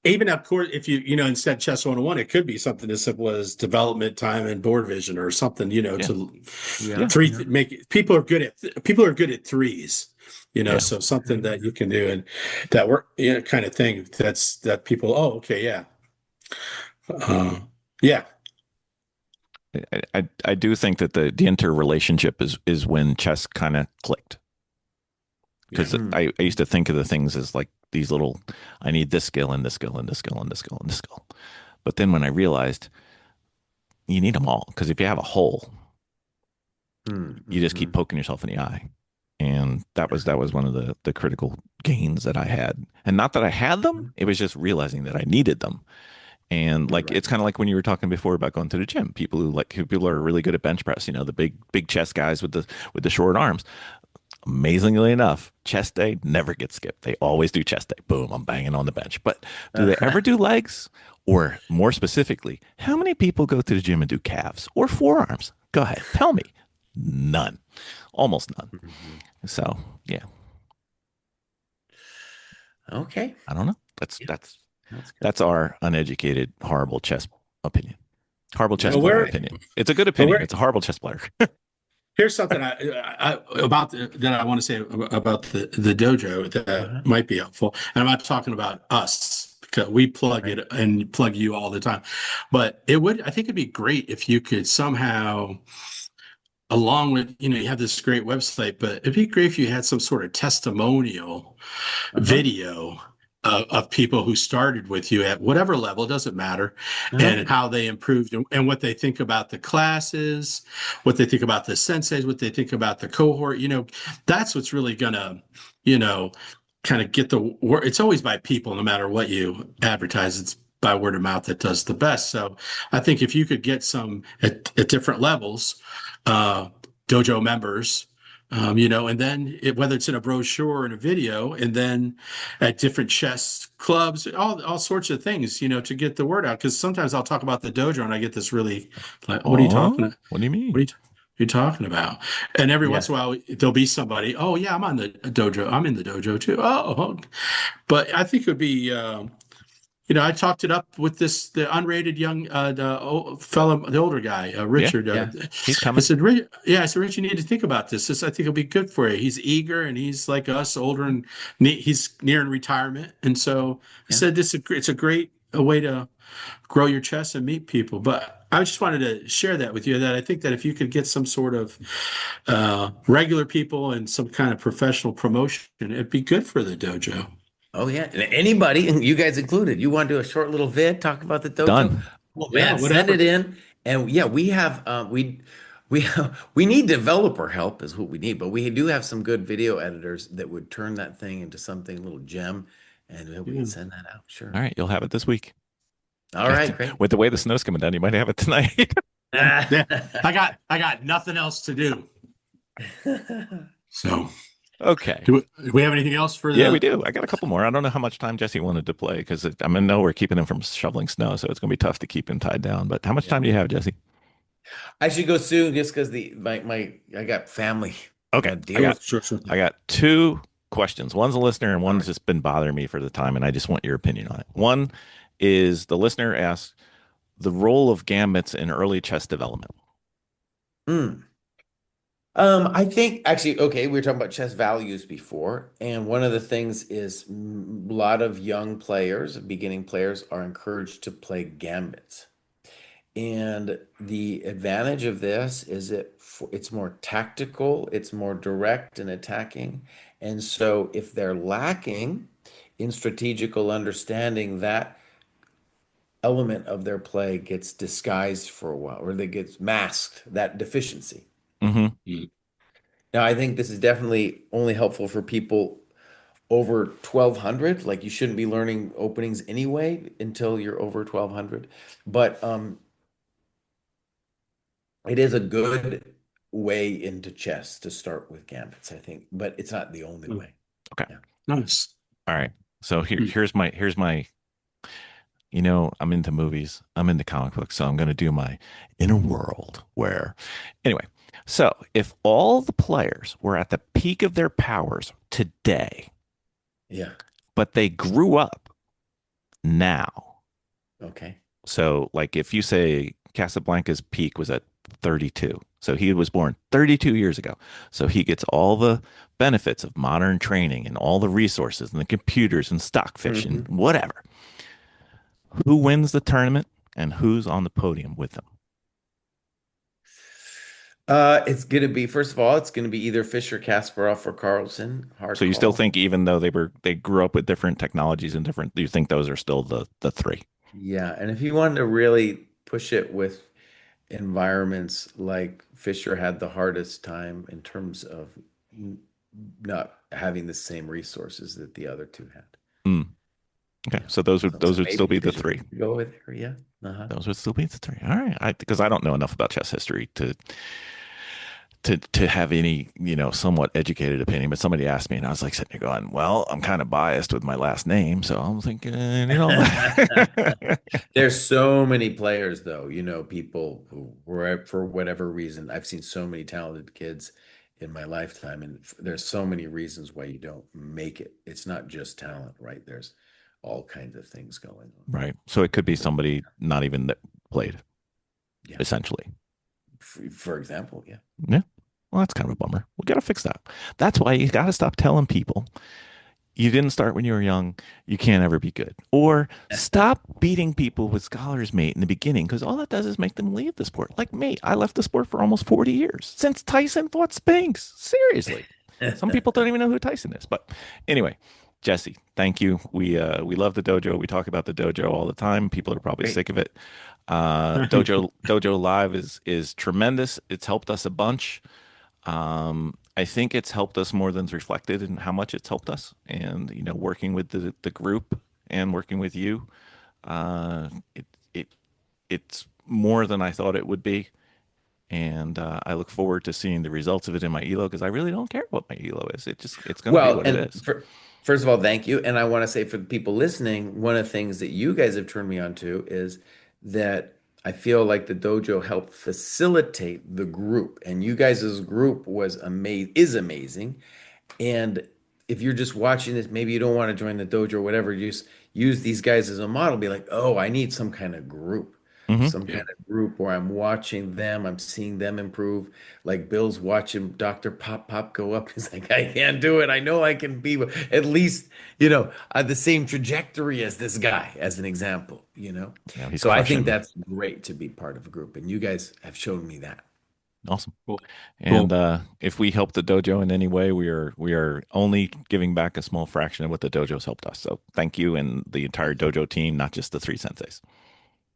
B: even of course, if instead chess 101, it could be something as simple as development time and board vision or something,
A: Yeah,
B: to
C: Yeah,
A: yeah,
B: three
C: yeah.
B: make it, people are good at threes,
A: yeah.
B: so something that you can do and that work, kind of thing that people, oh, okay, yeah. Uh, yeah.
A: I do think that the interrelationship is when chess kind of clicked
B: Yeah.
A: because
C: Hmm.
A: I used to think of the things as like these little I need this skill and this skill and this skill and this skill and this skill. But then when I realized you need them all because if you have a hole,
C: Hmm.
A: you just
C: Hmm.
A: keep poking yourself in the eye. And that was one of the critical gains that I had. And not that I had them,
C: Hmm.
A: it was just realizing that I needed them. And like
C: Right.
A: it's kind of like when you were talking before about going to the gym. Who people are really good at bench press, the big chest guys with the short arms. Amazingly enough, chest day never gets skipped. They always do chest day. Boom, I'm banging on the bench. But do they ever do legs? Or more specifically, how many people go to the gym and do calves or forearms? Go ahead, tell me. None. Almost none.
C: Mhm.
A: So, yeah,
C: Okay.
A: I don't know.
C: Yeah.
A: That's
C: That's good.
A: That's our uneducated, horrible chess opinion. Horrible chess
C: Yeah.
B: Well,
A: player
B: where,
A: opinion. It's a good
B: but
A: opinion.
B: where,
A: It's a horrible chess player.
B: here's something that I want to say about the dojo that
C: Uh-huh.
B: might be helpful. And I'm not talking about us because we plug
C: Right.
B: it and plug you all the time. But I think it'd be great if you could somehow, along with, you have this great website, but it'd be great if you had some sort of testimonial
C: Uh-huh.
B: video of people who started with you at whatever level, it doesn't matter,
C: Uh-huh.
B: and how they improved and what they think about the classes, what they think about the senseis, what they think about the cohort. That's what's really gonna, you know, kind of get the word. It's always by people, no matter what you advertise. It's by word of mouth that does the best. So I think if you could get some at different levels, uh, dojo members, and then whether it's in a brochure or in a video, and then at different chess clubs, all sorts of things, to get the word out. Because sometimes I'll talk about the dojo and I get this really like, what are you talking
A: Oh,
B: about?
A: what do you
B: What
A: mean?
B: are you talking about? And every once
C: Yeah.
B: in a while, there'll be somebody, oh, yeah, I'm on the dojo. I'm in the dojo too. Oh, but I think it would be, I talked it up with the unrated young the old fella, the older guy,
A: Yeah,
B: Richard.
C: Yeah.
A: he's
B: I
A: coming.
B: said, I said, Rich, you need to think about this. I think it'll be good for you. He's eager and he's like us, older, and he's nearing retirement. And so I
C: Yeah.
B: said, it's a great way to grow your chest and meet people. But I just wanted to share that with you, that I think that if you could get some sort of regular people and some kind of professional promotion, it'd be good for the dojo.
C: Oh yeah. And anybody, you guys included, you want to do a short little vid, talk about the dojo?
A: Done.
C: Oh
B: Yeah,
C: man, send it
B: whatever.
C: in. And yeah, we have we need developer help is what we need, but we do have some good video editors that would turn that thing into something, a little gem, and we
B: Yeah.
C: could send that out.
A: All
C: Sure.
A: right, you'll have it this week.
C: All right, great.
A: With the way the snow's coming down, you might have it tonight.
B: Yeah. Yeah. I got nothing else to do. So
A: Okay.
B: do we have anything else for
A: Yeah, we
B: the
A: do. I got a couple more. I don't know how much time Jesse wanted to play because I'm in know we're keeping him from shoveling snow, so it's going to be tough to keep him tied down. But how much
C: Yeah.
A: time do you have, Jesse?
C: I should go soon just because the my I got family I
A: Okay,
C: got to deal with.
B: sure, sure.
A: I got two questions. One's a listener, and
C: All
A: one's
C: right.
A: just been bothering me for the time, and I just want your opinion on it. One is the listener asks the role of gambits in early chess development.
C: Mm. I think actually, okay, we were talking about chess values before, and one of the things is a lot of young players, beginning players, are encouraged to play gambits. And the advantage of this is it's more tactical, it's more direct and attacking. And so if they're lacking in strategical understanding, that element of their play gets disguised for a while, or they gets masked, that deficiency.
A: Hmm.
B: Mm.
C: Now, I think this is definitely only helpful for people over 1200. Like you shouldn't be learning openings anyway until you're over 1200. But it is a good way into chess to start with gambits, I think, but it's not the only
B: Oh,
C: way.
A: Okay.
C: Yeah.
B: nice.
A: All right. So
B: Mm.
A: here's my I'm into movies. I'm into comic books, so I'm going to do my inner world where anyway. So, if all the players were at the peak of their powers today,
C: Yeah.
A: but they grew up now.
C: Okay.
A: So, like if you say Casablanca's peak was at 32. So he was born 32 years ago. So he gets all the benefits of modern training and all the resources and the computers and stockfish and
C: Mhm.
A: whatever. Who wins the tournament and who's on the podium with them?
C: It's gonna be, first of all, it's gonna be either Fischer, Kasparov, or Carlsen. Hard
A: So you still
C: call.
A: think even though they grew up with different technologies and different, you think those are still the three?
C: Yeah, and if you wanted to really push it with environments, like Fisher had the hardest time in terms of not having the same resources that the other two had.
A: Hmm. Okay,
C: Yeah.
A: so those would
C: So
A: those would still
C: maybe
A: be the
C: Fisher
A: three.
C: could go with there. Yeah. Uh-huh.
A: Those would still be the three. All right, because I don't know enough about chess history to have any somewhat educated opinion. But somebody asked me, and I was like sitting there going, "Well, I'm kind of biased with my last name, so I'm thinking,
C: There's so many players, though, people who were, for whatever reason, I've seen so many talented kids in my lifetime, and there's so many reasons why you don't make it. It's not just talent, right? There's all kinds of things going on.
A: Right. So it could be somebody not even that played,
C: Yeah.
A: essentially.
C: For example, yeah.
A: Yeah. Well, that's kind of a bummer. We got to fix that. That's why you got to stop telling people you didn't start when you were young. You can't ever be good. Or stop beating people with Scholar's Mate in the beginning because all that does is make them leave the sport. Like me, I left the sport for almost 40 years since Tyson fought Spinks. Seriously. Some people don't even know who Tyson is. But anyway, Jesse, thank you. We love the dojo. We talk about the dojo all the time. People are probably
C: Great.
A: sick of it. Dojo Live is tremendous. It's helped us a bunch. I think it's helped us more than it's reflected in how much it's helped us. And working with the group and working with you, uh, it it it's more than I thought it would be. And I look forward to seeing the results of it in my elo because I really don't care what my elo is. It's going to be
C: Well,
A: what it
C: and
A: is.
C: first of all, thank you. And I want to say for the people listening, one of the things that you guys have turned me on to is that I feel like the dojo helped facilitate the group. And you guys' group is amazing. And if you're just watching this, maybe you don't want to join the dojo or whatever, just use these guys as a model. Be like, oh, I need some kind of group,
A: Hmm.
C: some kind of group where I'm watching them, I'm seeing them improve. Like Bill's watching Dr. Pop Pop go up. He's like, I can't do it. I know I can be at least, the same trajectory as this guy, as an example.
A: Yeah, he's
C: So I think
A: crushing.
C: that's great to be part of a group. And you guys have shown me that.
A: Awesome.
B: Cool.
A: And
B: Cool.
A: if we help the dojo in any way, we are only giving back a small fraction of what the dojo's helped us. So thank you and the entire dojo team, not just the three senseis.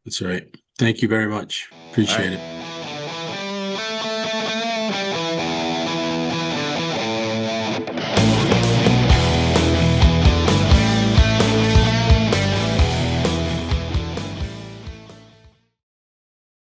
B: That's right. Thank you very much.
C: All
B: Appreciate
C: right.
B: it.